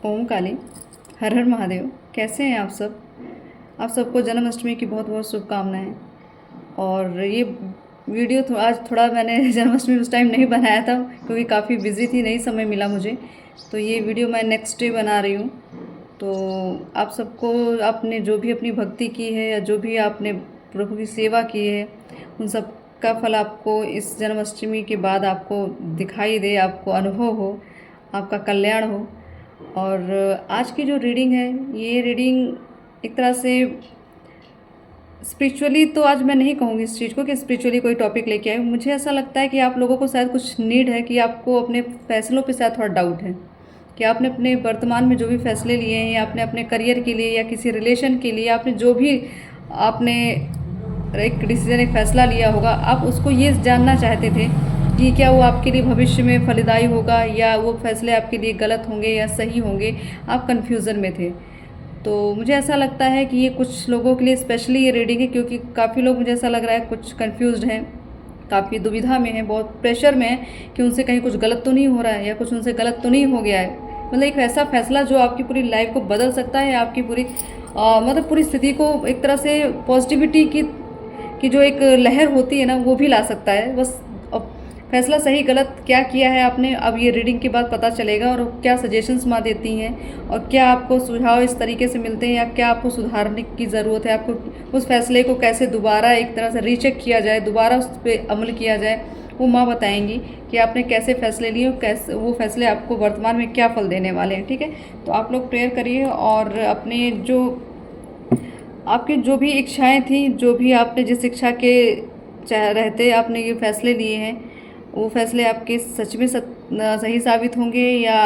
ओम काली, हर हर महादेव। कैसे हैं आप सब? आप सबको जन्माष्टमी की बहुत बहुत शुभकामनाएं। और ये वीडियो आज थोड़ा मैंने जन्माष्टमी उस टाइम नहीं बनाया था क्योंकि काफ़ी बिजी थी, नहीं समय मिला मुझे। तो ये वीडियो मैं नेक्स्ट डे बना रही हूँ। तो आप सबको आपने जो भी अपनी भक्ति की है या जो भी आपने प्रभु की सेवा की है, उन सब का फल आपको इस जन्माष्टमी के बाद आपको दिखाई दे, आपको अनुभव हो, आपका कल्याण हो। और आज की जो रीडिंग है, ये रीडिंग एक तरह से स्पिरिचुअली, तो आज मैं नहीं कहूँगी इस चीज़ को कि स्पिरिचुअली कोई टॉपिक लेके आए। मुझे ऐसा लगता है कि आप लोगों को शायद कुछ नीड है कि आपको अपने फैसलों पे शायद थोड़ा डाउट है कि आपने अपने वर्तमान में जो भी फैसले लिए हैं, या आपने अपने करियर के लिए या किसी रिलेशन के लिए आपने जो भी आपने एक डिसीजन, एक फ़ैसला लिया होगा, आप उसको ये जानना चाहते थे कि क्या वो आपके लिए भविष्य में फलदायी होगा या वो फैसले आपके लिए गलत होंगे या सही होंगे। आप कन्फ्यूज़न में थे। तो मुझे ऐसा लगता है कि ये कुछ लोगों के लिए स्पेशली ये रीडिंग है, क्योंकि काफ़ी लोग, मुझे ऐसा लग रहा है, कुछ कन्फ्यूज़्ड हैं, काफ़ी दुविधा में हैं, बहुत प्रेशर में हैं कि उनसे कहीं कुछ गलत तो नहीं हो रहा है या कुछ उनसे गलत तो नहीं हो गया है। मतलब एक ऐसा फैसला जो आपकी पूरी लाइफ को बदल सकता है, आपकी पूरी मतलब पूरी स्थिति को एक तरह से पॉजिटिविटी की जो एक लहर होती है ना, वो भी ला सकता है। बस अब फैसला सही गलत क्या किया है आपने, अब ये रीडिंग के बाद पता चलेगा। और क्या सजेशंस माँ देती हैं और क्या आपको सुझाव इस तरीके से मिलते हैं या क्या आपको सुधारने की ज़रूरत है, आपको उस फैसले को कैसे दोबारा एक तरह से रीचेक किया जाए, दोबारा उस पर अमल किया जाए, वो माँ बताएंगी कि आपने कैसे फ़ैसले लिए और कैसे वो फैसले आपको वर्तमान में क्या फल देने वाले हैं। ठीक है, तो आप लोग प्रेयर करिए और अपने जो आपकी जो भी इच्छाएं थी, जो भी आपने जिस इच्छा के चाह रहते आपने ये फैसले लिए हैं, वो फैसले आपके सच में सही साबित होंगे या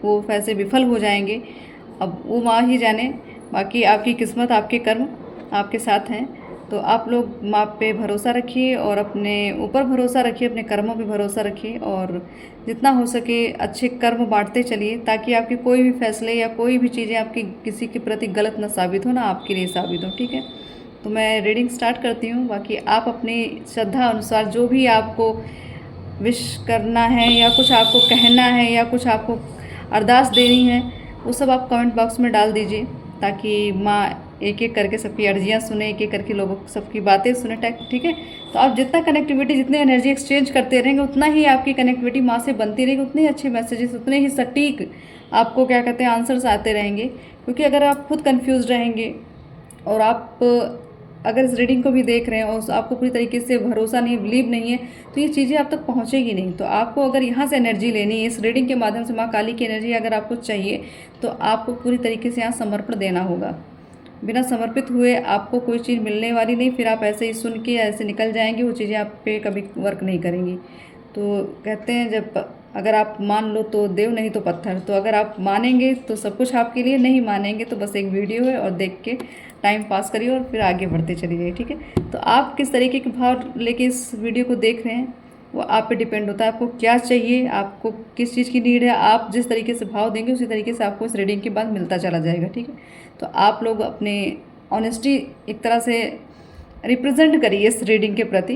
वो फैसले विफल हो जाएंगे, अब वो माँ ही जाने। बाकी आपकी किस्मत, आपके कर्म आपके साथ हैं। तो आप लोग माँ पे भरोसा रखिए और अपने ऊपर भरोसा रखिए, अपने कर्मों पे भरोसा रखिए और जितना हो सके अच्छे कर्म बांटते चलिए, ताकि आपके कोई भी फैसले या कोई भी चीज़ें आपकी किसी के प्रति गलत ना साबित हो, ना आपके लिए साबित हो। ठीक है, तो मैं रीडिंग स्टार्ट करती हूँ। बाकी आप अपनी श्रद्धा अनुसार जो भी आपको विश करना है या कुछ आपको कहना है या कुछ आपको अरदास देनी है, वो सब आप कमेंट बॉक्स में डाल दीजिए, ताकि माँ एक एक करके सबकी अर्जियाँ सुने, एक एक करके लोगों सबकी बातें सुने। ठीक है, तो आप जितना कनेक्टिविटी, जितनी एनर्जी एक्सचेंज करते रहेंगे, उतना ही आपकी कनेक्टिविटी माँ से बनती रहेगी, उतने ही अच्छे मैसेजेस, उतने ही सटीक आपको क्या कहते हैं आंसर्स आते रहेंगे। क्योंकि अगर आप खुद कन्फ्यूज़ रहेंगे और आप अगर इस रीडिंग को भी देख रहे हैं और आपको पूरी तरीके से भरोसा नहीं, बिलीव नहीं है, तो ये चीज़ें आप तक पहुँचेगी नहीं। तो आपको अगर यहाँ से एनर्जी लेनी है, इस रीडिंग के माध्यम से माँ काली की एनर्जी अगर आपको चाहिए, तो आपको पूरी तरीके से यहाँ समर्पण देना होगा। बिना समर्पित हुए आपको कोई चीज़ मिलने वाली नहीं। फिर आप ऐसे ही सुन के ऐसे निकल जाएंगे, वो चीज़ें आप पे कभी वर्क नहीं करेंगी। तो कहते हैं जब अगर आप मान लो तो देव, नहीं तो पत्थर। तो अगर आप मानेंगे तो सब कुछ आपके लिए, नहीं मानेंगे तो बस एक वीडियो है और देख के टाइम पास करिए और फिर आगे बढ़ते चलिए। ठीक है, तो आप किस तरीके के भाव लेके इस वीडियो को देख रहे हैं, वो आप पे डिपेंड होता है। आपको क्या चाहिए, आपको किस चीज़ की नीड है, आप जिस तरीके से भाव देंगे उसी तरीके से आपको इस रीडिंग के बाद मिलता चला जाएगा। ठीक है, तो आप लोग अपने ऑनेस्टी एक तरह से रिप्रेजेंट करिए इस रीडिंग के प्रति,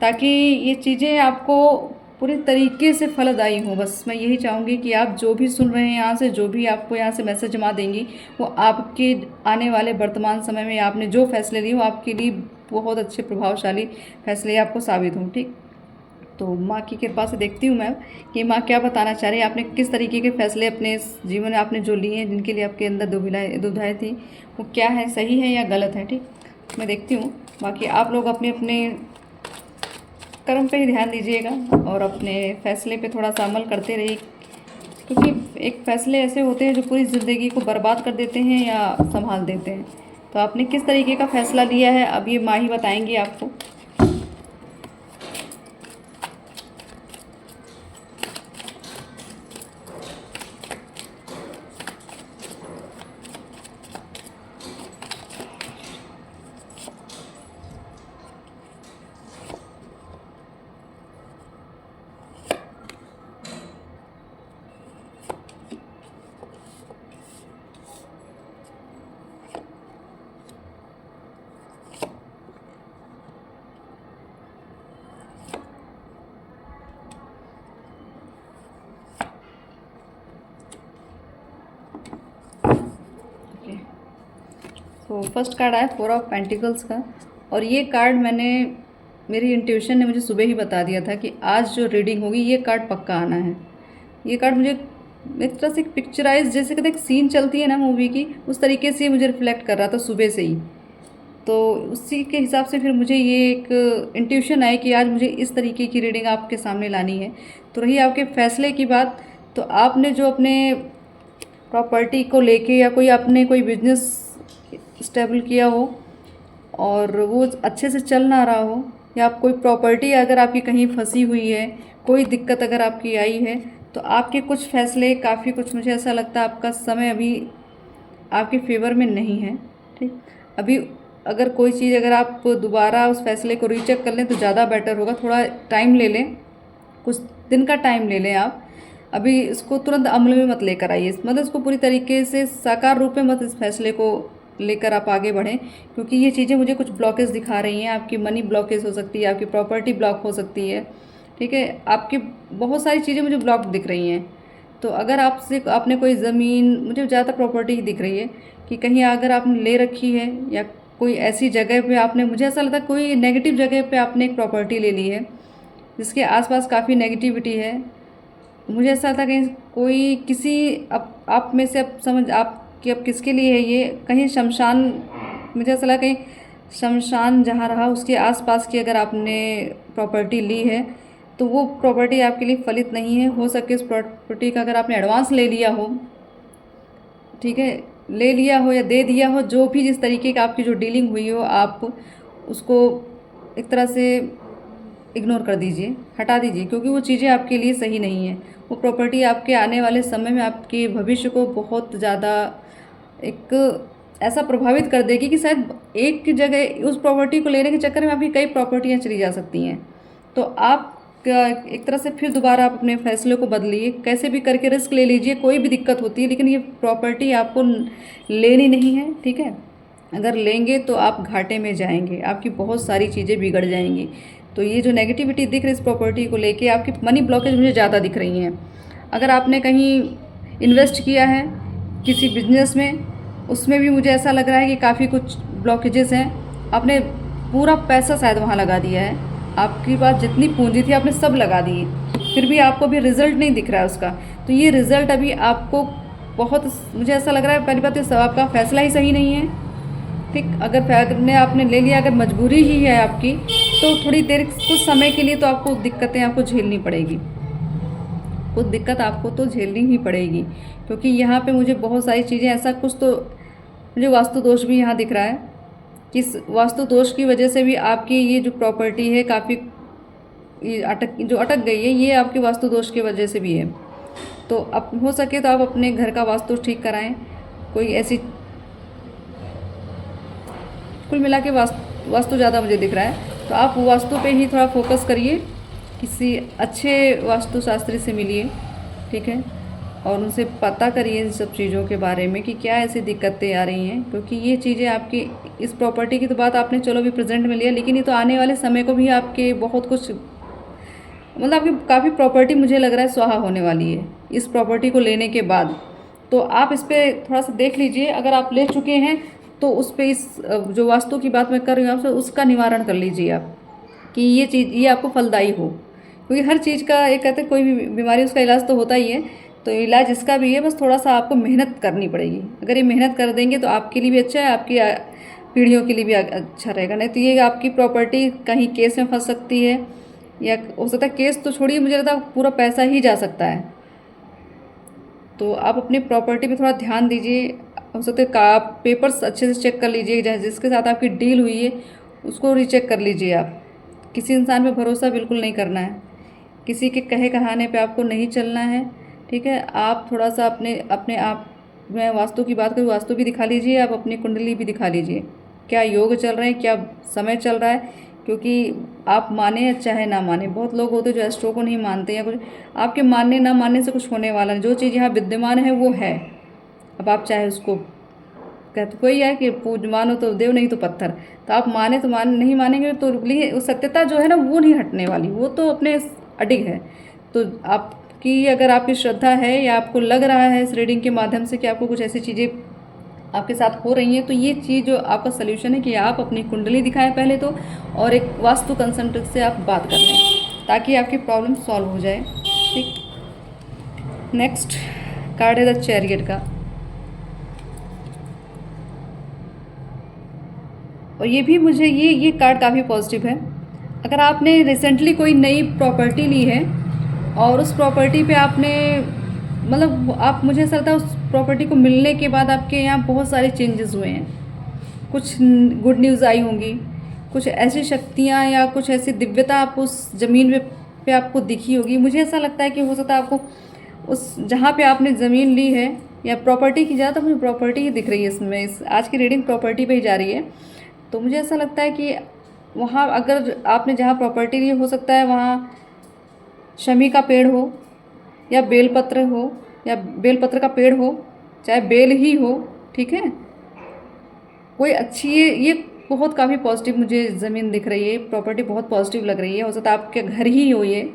ताकि ये चीज़ें आपको पूरी तरीके से फलदायी हों। बस मैं यही चाहूँगी कि आप जो भी सुन रहे हैं यहाँ से, जो भी आपको यहाँ से मैसेज जमा देंगी, वो आपके आने वाले वर्तमान समय में आपने जो फैसले लिए वो आपके लिए बहुत अच्छे प्रभावशाली फैसले आपको साबित हों। ठीक, तो माँ की कृपा से देखती हूँ मैं कि माँ क्या बताना चाह रही है, आपने किस तरीके के फैसले अपने जीवन में आपने जो लिए हैं, जिनके लिए आपके अंदर दुविधाएँ थी, वो क्या है, सही है या गलत है। ठीक, मैं देखती हूँ। बाकी आप लोग अपने अपने कर्म पे ही ध्यान दीजिएगा और अपने फैसले पे थोड़ा सा अमल करते रहिए, क्योंकि एक फ़ैसले ऐसे होते हैं जो पूरी ज़िंदगी को बर्बाद कर देते हैं या संभाल देते हैं। तो आपने किस तरीके का फ़ैसला लिया है, अब ये माँ ही बताएंगी आपको। तो फर्स्ट कार्ड आया 4 ऑफ पेंटिकल्स का। और ये कार्ड मेरी इंट्यूशन ने मुझे सुबह ही बता दिया था कि आज जो रीडिंग होगी ये कार्ड पक्का आना है। ये कार्ड मुझे एक तरह से पिक्चराइज, जैसे कहते एक सीन चलती है ना मूवी की, उस तरीके से मुझे रिफ्लेक्ट कर रहा था सुबह से ही। तो उसी के हिसाब से फिर मुझे ये एक इंट्यूशन आई कि आज मुझे इस तरीके की रीडिंग आपके सामने लानी है। तो रही आपके फैसले की बात, तो आपने जो अपने प्रॉपर्टी को लेके या कोई बिजनेस स्टेबल किया हो और वो अच्छे से चल ना रहा हो, या आप कोई प्रॉपर्टी अगर आपकी कहीं फंसी हुई है, कोई दिक्कत अगर आपकी आई है, तो आपके कुछ फैसले काफ़ी कुछ, मुझे ऐसा लगता है आपका समय अभी आपके फेवर में नहीं है। ठीक, अभी अगर कोई चीज़ अगर आप दोबारा उस फैसले को रीचेक कर लें तो ज़्यादा बेटर होगा। थोड़ा टाइम ले लें, कुछ दिन का टाइम ले लें आप। अभी इसको तुरंत अमल में मत लेकर आइए, मतलब इसको पूरी तरीके से साकार रूप में मत इस फैसले को लेकर आप आगे बढ़ें, क्योंकि ये चीज़ें मुझे कुछ ब्लॉकेज दिखा रही हैं। आपकी मनी ब्लॉकेज हो सकती है, आपकी प्रॉपर्टी ब्लॉक हो सकती है। ठीक है, आपकी बहुत सारी चीज़ें मुझे ब्लॉक दिख रही हैं। तो अगर आपने कोई ज़मीन, मुझे ज़्यादा प्रॉपर्टी ही दिख रही है कि कहीं अगर आपने ले रखी है, या कोई ऐसी जगह पे आपने, मुझे ऐसा लगता है कोई नेगेटिव जगह पे आपने एक प्रॉपर्टी ले ली है जिसके आसपास काफ़ी नेगेटिविटी है। मुझे ऐसा लगता है कहीं कोई किसी आप में से, अब समझ आप कि अब किसके लिए है ये, कहीं शमशान, मुझे ऐसा लगा कहीं शमशान जहाँ रहा उसके आसपास की अगर आपने प्रॉपर्टी ली है तो वो प्रॉपर्टी आपके लिए फलित नहीं है। हो सके उस प्रॉपर्टी का अगर आपने एडवांस ले लिया हो, ठीक है, ले लिया हो या दे दिया हो, जो भी जिस तरीके का आपकी जो डीलिंग हुई हो, आप उसको एक तरह से इग्नोर कर दीजिए, हटा दीजिए, क्योंकि वो चीज़ें आपके लिए सही नहीं है। वो प्रॉपर्टी आपके आने वाले समय में आपके भविष्य को बहुत ज़्यादा एक ऐसा प्रभावित कर देगी कि शायद एक जगह उस प्रॉपर्टी को लेने के चक्कर में आपकी कई प्रॉपर्टियाँ चली जा सकती हैं। तो आप एक तरह से फिर दोबारा आप अपने फैसले को बदलिए, कैसे भी करके रिस्क ले लीजिए, कोई भी दिक्कत होती है, लेकिन ये प्रॉपर्टी आपको लेनी नहीं है। ठीक है, अगर लेंगे तो आप घाटे में जाएंगे, आपकी बहुत सारी चीज़ें बिगड़ जाएंगी। तो ये जो नेगेटिविटी दिख रही है इस प्रॉपर्टी को लेके, आपकी मनी ब्लॉकेज मुझे ज़्यादा दिख रही हैं। अगर आपने कहीं इन्वेस्ट किया है किसी बिजनेस में, उसमें भी मुझे ऐसा लग रहा है कि काफ़ी कुछ ब्लॉकेजेस हैं। आपने पूरा पैसा शायद वहाँ लगा दिया है, आपके पास जितनी पूंजी थी आपने सब लगा दी, फिर भी आपको अभी रिज़ल्ट नहीं दिख रहा है उसका। तो ये रिज़ल्ट अभी आपको बहुत, मुझे ऐसा लग रहा है पहली बात तो आपका फ़ैसला ही सही नहीं है। ठीक, अगर आपने ले लिया, अगर मजबूरी ही है आपकी, तो थोड़ी देर कुछ समय के लिए तो आपको दिक्कतें आपको झेलनी पड़ेगी, कुछ दिक्कत आपको तो झेलनी ही पड़ेगी, क्योंकि यहाँ पे मुझे बहुत सारी चीज़ें, ऐसा कुछ तो मुझे वास्तु दोष भी यहाँ दिख रहा है कि इस वास्तु दोष की वजह से भी आपकी ये जो प्रॉपर्टी है काफ़ी अटक गई है, ये आपके वास्तु दोष की वजह से भी है। तो अब हो सके तो आप अपने घर का वास्तु ठीक कराएं। कोई ऐसी, कुल मिला के वास्तु ज़्यादा मुझे दिख रहा है, तो आप वास्तु पे ही थोड़ा फोकस करिए, किसी अच्छे वास्तुशास्त्री से मिलिए, ठीक है, और उनसे पता करिए इन सब चीज़ों के बारे में कि क्या ऐसी दिक्कतें आ रही हैं। क्योंकि ये चीज़ें आपकी, इस प्रॉपर्टी की तो बात आपने चलो भी प्रेजेंट में लिया, लेकिन ये तो आने वाले समय को भी आपके बहुत कुछ, मतलब आपकी काफ़ी प्रॉपर्टी मुझे लग रहा है स्वाहा होने वाली है इस प्रॉपर्टी को लेने के बाद। तो आप इस पर थोड़ा सा देख लीजिए, अगर आप ले चुके हैं तो उस पर, इस जो वास्तु की बात मैं कर रही हूँ आपसे, उसका निवारण कर लीजिए आप, कि ये चीज़ ये आपको फलदायी हो। क्योंकि हर चीज़ का, एक कहते हैं कोई भी बीमारी उसका इलाज तो होता ही है, तो इलाज इसका भी है, बस थोड़ा सा आपको मेहनत करनी पड़ेगी। अगर ये मेहनत कर देंगे तो आपके लिए भी अच्छा है, आपकी पीढ़ियों के लिए भी अच्छा रहेगा। नहीं तो ये आपकी प्रॉपर्टी कहीं केस में फंस सकती है, या हो सकता है केस तो छोड़िए, मुझे लगता है पूरा पैसा ही जा सकता है। तो आप अपनी प्रॉपर्टी पे थोड़ा ध्यान दीजिए। हो सकता है आप पेपर्स अच्छे से चेक कर लीजिए, जिसके साथ आपकी डील हुई है उसको रीचेक कर लीजिए। आप किसी इंसान पे भरोसा बिल्कुल नहीं करना है, किसी के कहे कहाने पे आपको नहीं चलना है, ठीक है। आप थोड़ा सा अपने आप में, वास्तु की बात करूँ, वास्तु भी दिखा लीजिए, आप अपनी कुंडली भी दिखा लीजिए, क्या योग चल रहे हैं, क्या समय चल रहा है। क्योंकि आप माने या चाहे ना माने, बहुत लोग होते हैं जो एस्ट्रो को नहीं मानते, या कुछ, आपके मानने ना मानने से कुछ होने वाला नहीं। जो चीज़ यहाँ विद्यमान है वो है। अब आप चाहे उसको, कहते कोई है कि पूज मानो तो देव, नहीं तो पत्थर, तो आप माने तो नहीं मानेंगे तो, लेकिन सत्यता जो है ना वो नहीं हटने वाली, वो तो अपने अडिग है। तो आपकी, अगर आपकी श्रद्धा है या आपको लग रहा है इस रीडिंग के माध्यम से कि आपको कुछ ऐसी चीज़ें आपके साथ हो रही हैं, तो ये चीज़ जो आपका सल्यूशन है कि आप अपनी कुंडली दिखाएं पहले तो, और एक वास्तु कंसल्टेंट से आप बात कर लें ताकि आपकी प्रॉब्लम सॉल्व हो जाए। ठीक। नेक्स्ट कार्ड है द चैरियट का, और ये भी मुझे ये कार्ड काफ़ी पॉजिटिव है। अगर आपने रिसेंटली कोई नई प्रॉपर्टी ली है और उस प्रॉपर्टी पे आपने मतलब आप मुझे ऐसा लगता है उस प्रॉपर्टी को मिलने के बाद आपके यहाँ बहुत सारे चेंजेस हुए हैं, कुछ गुड न्यूज़ आई होंगी, कुछ ऐसी शक्तियाँ या कुछ ऐसी दिव्यता आप उस ज़मीन पे आपको दिखी होगी। मुझे ऐसा लगता है कि हो सकता है आपको उस जहाँ पे आपने ज़मीन ली है या प्रॉपर्टी की, ज़्यादा मुझे प्रॉपर्टी ही दिख रही है इसमें, इस आज की रीडिंग प्रॉपर्टी पे ही जा रही है। तो मुझे ऐसा लगता है कि वहाँ अगर आपने जहाँ प्रॉपर्टी ली हो सकता है वहाँ शमी का पेड़ हो या बेलपत्र हो या बेलपत्र का पेड़ हो, चाहे बेल ही हो, ठीक है। कोई अच्छी ये बहुत काफ़ी पॉजिटिव मुझे ज़मीन दिख रही है, प्रॉपर्टी बहुत पॉजिटिव लग रही है। हो सकता है आपके घर ही हो ये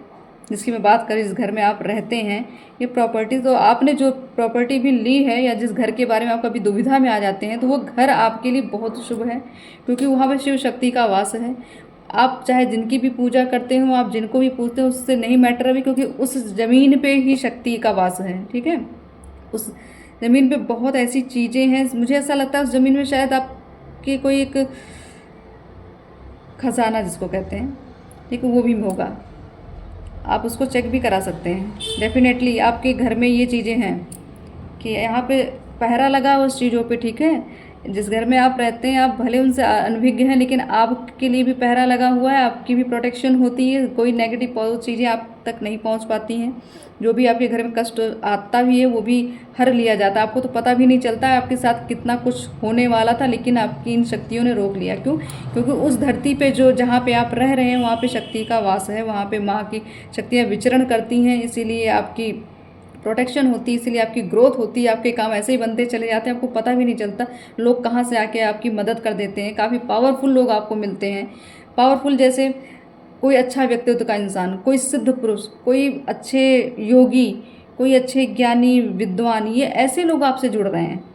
जिसकी मैं बात करी, जिस घर में आप रहते हैं ये प्रॉपर्टी, तो आपने जो प्रॉपर्टी भी ली है या जिस घर के बारे में आप कभी दुविधा में आ जाते हैं तो वो घर आपके लिए बहुत शुभ है, क्योंकि वहाँ पर शिव शक्ति का वास है। आप चाहे जिनकी भी पूजा करते हो, आप जिनको भी पूजते हो, उससे नहीं मैटर अभी, क्योंकि उस ज़मीन पे ही शक्ति का वास है, ठीक है। उस ज़मीन पे बहुत ऐसी चीज़ें हैं, मुझे ऐसा लगता है उस ज़मीन में शायद आपके कोई एक खजाना जिसको कहते हैं, ठीक है, वो भी होगा। आप उसको चेक भी करा सकते हैं। डेफिनेटली आपके घर में ये चीज़ें हैं कि यहाँ पे पहरा लगा उस चीज़ों पे, ठीक है। जिस घर में आप रहते हैं आप भले उनसे अनभिज्ञ हैं, लेकिन आपके लिए भी पहरा लगा हुआ है, आपकी भी प्रोटेक्शन होती है, कोई नेगेटिव चीज़ें आप तक नहीं पहुँच पाती हैं। जो भी आपके घर में कष्ट आता भी है वो भी हर लिया जाता है, आपको तो पता भी नहीं चलता है आपके साथ कितना कुछ होने वाला था, लेकिन आपकी इन शक्तियों ने रोक लिया। क्यों? क्योंकि उस धरती पे जो जहाँ पे आप रह रहे हैं वहाँ पे शक्ति का वास है, वहाँ पे माँ की शक्तियाँ विचरण करती हैं, इसीलिए आपकी प्रोटेक्शन होती है, इसीलिए आपकी ग्रोथ होती है, आपके काम ऐसे ही बनते चले जाते हैं, आपको पता भी नहीं चलता लोग कहाँ से आके आपकी मदद कर देते हैं। काफ़ी पावरफुल लोग आपको मिलते हैं, पावरफुल जैसे कोई अच्छा व्यक्तित्व का इंसान, कोई सिद्ध पुरुष, कोई अच्छे योगी, कोई अच्छे ज्ञानी विद्वान, ये ऐसे लोग आपसे जुड़ रहे हैं।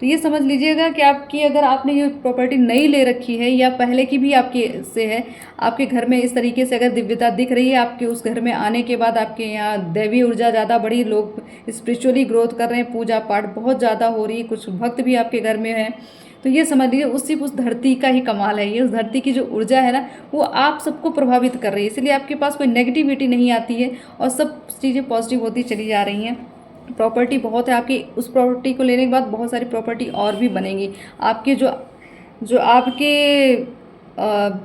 तो ये समझ लीजिएगा कि आपकी अगर आपने ये प्रॉपर्टी नई ले रखी है या पहले की भी आपके से है, आपके घर में इस तरीके से अगर दिव्यता दिख रही है, आपके उस घर में आने के बाद आपके यहाँ दैवी ऊर्जा ज़्यादा बढ़ी, लोग स्पिरिचुअली ग्रोथ कर रहे हैं, पूजा पाठ बहुत ज़्यादा हो रही है, कुछ भक्त भी आपके घर में हैं, तो ये समझ लीजिए उस धरती का ही कमाल है। ये उस धरती की जो ऊर्जा है ना वो आप सबको प्रभावित कर रही है, इसलिए आपके पास कोई नेगेटिविटी नहीं आती है और सब चीज़ें पॉजिटिव होती चली जा रही हैं। प्रॉपर्टी बहुत है आपकी, उस प्रॉपर्टी को लेने के बाद बहुत सारी प्रॉपर्टी और भी बनेंगी। आपके जो जो आपके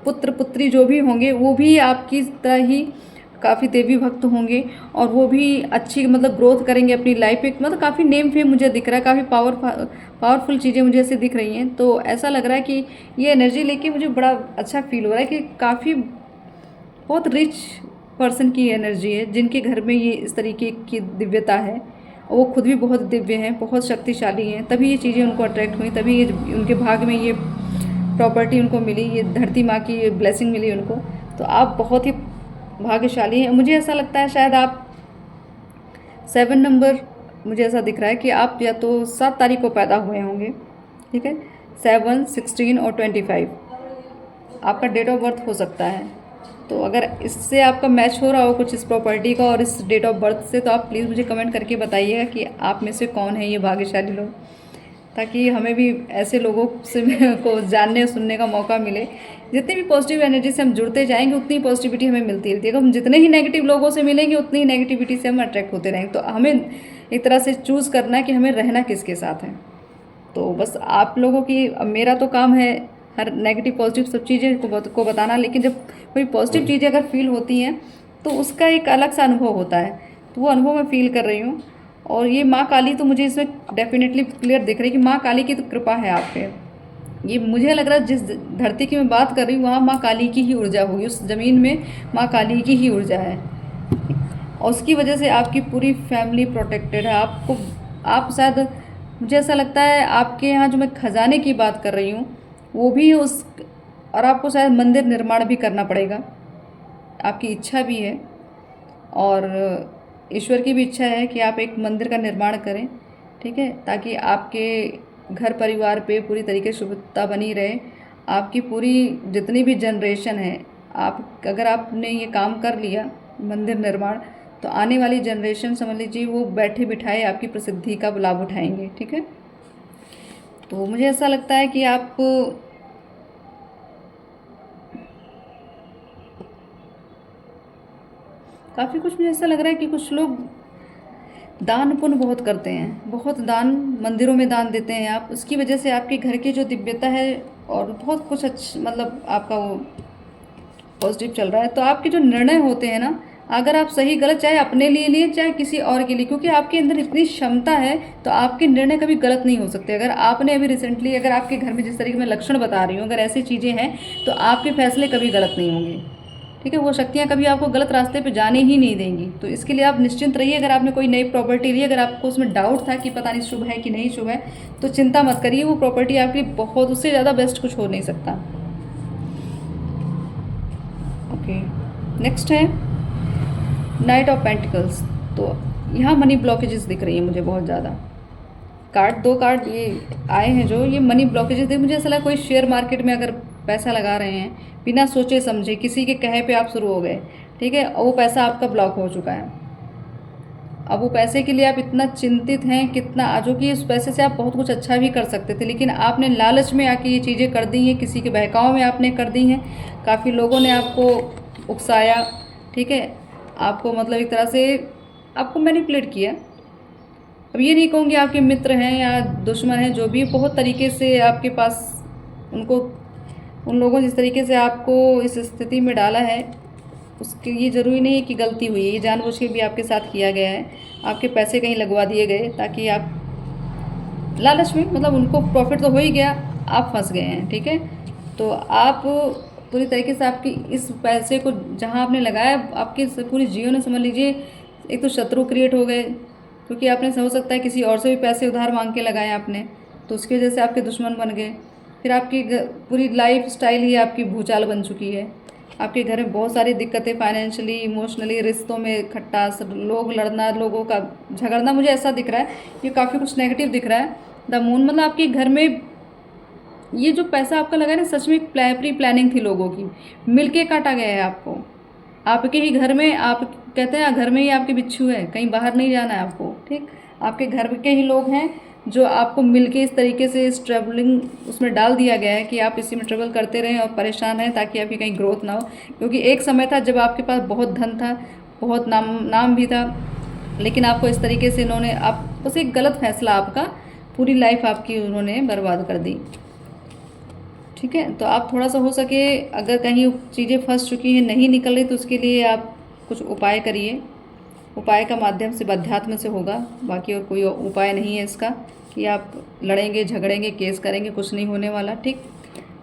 पुत्र पुत्री जो भी होंगे वो भी आपकी तरह ही काफ़ी देवी भक्त होंगे और वो भी अच्छी मतलब ग्रोथ करेंगे अपनी लाइफ में, मतलब काफ़ी नेम फेम मुझे दिख रहा है, काफ़ी पावरफुल चीज़ें मुझे ऐसे दिख रही हैं। तो ऐसा लग रहा है कि ये एनर्जी लेके मुझे बड़ा अच्छा फील हो रहा है कि काफ़ी बहुत रिच पर्सन की एनर्जी है जिनके घर में ये इस तरीके की दिव्यता है, और वो खुद भी बहुत दिव्य हैं, बहुत शक्तिशाली हैं, तभी ये चीज़ें उनको अट्रैक्ट हुई, तभी ये उनके भाग में ये प्रॉपर्टी उनको मिली, ये धरती माँ की ब्लेसिंग मिली उनको। तो आप बहुत ही भाग्यशाली हैं। मुझे ऐसा लगता है शायद आप 7 नंबर, मुझे ऐसा दिख रहा है कि आप या तो 7 तारीख को पैदा हुए होंगे, ठीक है। 7, 16 और 25 आपका डेट ऑफ बर्थ हो सकता है। तो अगर इससे आपका मैच हो रहा हो कुछ इस प्रॉपर्टी का और इस डेट ऑफ बर्थ से, तो आप प्लीज़ मुझे कमेंट करके बताइएगा कि आप में से कौन है ये भाग्यशाली लोग, ताकि हमें भी ऐसे लोगों से को जानने और सुनने का मौका मिले। जितनी भी पॉजिटिव एनर्जी से हम जुड़ते जाएंगे उतनी पॉजिटिविटी हमें मिलती रहती है। अगर हम जितने ही नेगेटिव लोगों से मिलेंगे उतनी ही नेगेटिविटी से हम अट्रैक्ट होते रहेंगे। तो हमें एक तरह से चूज़ करना है कि हमें रहना किसके साथ है। तो बस आप लोगों की, मेरा तो काम है हर नेगेटिव पॉजिटिव सब चीज़ें को बताना, लेकिन जब कोई पॉजिटिव चीज़ें अगर फील होती हैं तो उसका एक अलग सा अनुभव होता है, तो वो अनुभव मैं फील कर रही हूँ। और ये माँ काली तो मुझे इसमें डेफिनेटली क्लियर दिख रही है कि माँ काली की तो कृपा है आप पे। ये मुझे लग रहा है जिस धरती की मैं बात कर रही हूँ वहाँ माँ काली की ही ऊर्जा होगी, उस ज़मीन में माँ काली की ही ऊर्जा है, और उसकी वजह से आपकी पूरी फैमिली प्रोटेक्टेड है। आपको आप शायद, मुझे ऐसा लगता है आपके यहाँ जो मैं खजाने की बात कर रही हूँ वो भी उस, और आपको शायद मंदिर निर्माण भी करना पड़ेगा, आपकी इच्छा भी है और ईश्वर की भी इच्छा है कि आप एक मंदिर का निर्माण करें, ठीक है, ताकि आपके घर परिवार पे पूरी तरीके से शुभता बनी रहे। आपकी पूरी जितनी भी जनरेशन है, आप अगर आपने ये काम कर लिया मंदिर निर्माण, तो आने वाली जनरेशन समझ लीजिए वो बैठे बिठाए आपकी प्रसिद्धि का लाभ उठाएंगे। ठीक है, तो मुझे ऐसा लगता है कि आप काफ़ी कुछ, मुझे ऐसा लग रहा है कि कुछ लोग दान पुण्य बहुत करते हैं, बहुत दान मंदिरों में दान देते हैं आप, उसकी वजह से आपके घर की जो दिव्यता है और बहुत कुछ अच्छा मतलब आपका वो पॉजिटिव चल रहा है। तो आपके जो निर्णय होते हैं ना, अगर आप सही गलत चाहे अपने लिए लिए चाहे किसी और के लिए, क्योंकि आपके अंदर इतनी क्षमता है तो आपके निर्णय कभी गलत नहीं हो सकते। अगर आपने अभी रिसेंटली अगर आपके घर में जिस तरीके मैं लक्षण बता रही हूँ अगर ऐसी चीज़ें हैं तो आपके फैसले कभी गलत नहीं होंगे। ठीक है, वो शक्तियाँ कभी आपको गलत रास्ते पे जाने ही नहीं देंगी। तो इसके लिए आप निश्चिंत रहिए। अगर आपने कोई नई प्रॉपर्टी ली, अगर आपको उसमें डाउट था कि पता नहीं शुभ है कि नहीं शुभ है, तो चिंता मत करिए, वो प्रॉपर्टी आपके लिए बहुत, उससे ज़्यादा बेस्ट कुछ हो नहीं सकता। ओके, नेक्स्ट है नाइट ऑफ पेंटिकल्स। तो यहाँ मनी ब्लॉकेजेस दिख रही हैं मुझे बहुत ज़्यादा। दो कार्ड ये आए हैं जो ये मनी ब्लॉकेजेस दिख, मुझे ऐसा लगा कोई शेयर मार्केट में अगर पैसा लगा रहे हैं बिना सोचे समझे, किसी के कहे पे आप शुरू हो गए, ठीक है, और वो पैसा आपका ब्लॉक हो चुका है। अब वो पैसे के लिए आप इतना चिंतित हैं, कितना जो कि इस पैसे से आप बहुत कुछ अच्छा भी कर सकते थे, लेकिन आपने लालच में आके ये चीज़ें कर दी हैं, किसी के बहकाव में आपने कर दी हैं, काफ़ी लोगों ने आपको उकसाया, ठीक है, आपको मतलब एक तरह से आपको मैनिपुलेट किया। अब ये नहीं कहूँगी आपके मित्र हैं या दुश्मन हैं, जो भी बहुत तरीके से आपके पास उनको, उन लोगों ने जिस तरीके से आपको इस स्थिति में डाला है, उसके ये ज़रूरी नहीं है कि गलती हुई है, ये जानबूझ के भी आपके साथ किया गया है। आपके पैसे कहीं लगवा दिए गए ताकि आप लालच में, मतलब उनको प्रॉफिट तो हो ही गया, आप फंस गए हैं। ठीक है, तो आप पूरी तरीके से आपकी इस पैसे को जहाँ आपने लगाया, आपके पूरी जीवन में समझ लीजिए एक तो शत्रु क्रिएट हो गए, क्योंकि आपने हो सकता है किसी और से भी पैसे उधार मांग के लगाए आपने, तो उसकी वजह से आपके दुश्मन बन गए। फिर आपकी पूरी लाइफ स्टाइल ही आपकी भूचाल बन चुकी है। आपके घर में बहुत सारी दिक्कतें, फाइनेंशियली, इमोशनली, रिश्तों में खट्टास, लोग लड़ना, लोगों का झगड़ना, मुझे ऐसा दिख रहा है, ये काफ़ी कुछ नेगेटिव दिख रहा है। द मून, मतलब आपके घर में ये जो पैसा आपका लगा है ना, सच में प्री प्लानिंग थी लोगों की, मिलके काटा गया है आपको। आपके ही घर में, आप कहते हैं घर में ही आपके बिच्छू है, कहीं बाहर नहीं जाना है आपको। ठीक, आपके घर के ही लोग हैं जो आपको मिलके इस तरीके से इस ट्रैवलिंग उसमें डाल दिया गया है कि आप इसी में ट्रेवल करते रहें और परेशान रहें ताकि आपकी कहीं ग्रोथ ना हो। क्योंकि एक समय था जब आपके पास बहुत धन था, बहुत नाम भी था, लेकिन आपको इस तरीके से इन्होंने, आप बस एक गलत फैसला आपका, पूरी लाइफ आपकी उन्होंने बर्बाद कर दी। ठीक है, तो आप थोड़ा सा हो सके, अगर कहीं चीज़ें फंस चुकी हैं, नहीं निकल रही, तो उसके लिए आप कुछ उपाय करिए। उपाय का माध्यम से अध्यात्म से होगा, बाकी और कोई उपाय नहीं है इसका कि आप लड़ेंगे, झगड़ेंगे, केस करेंगे, कुछ नहीं होने वाला। ठीक,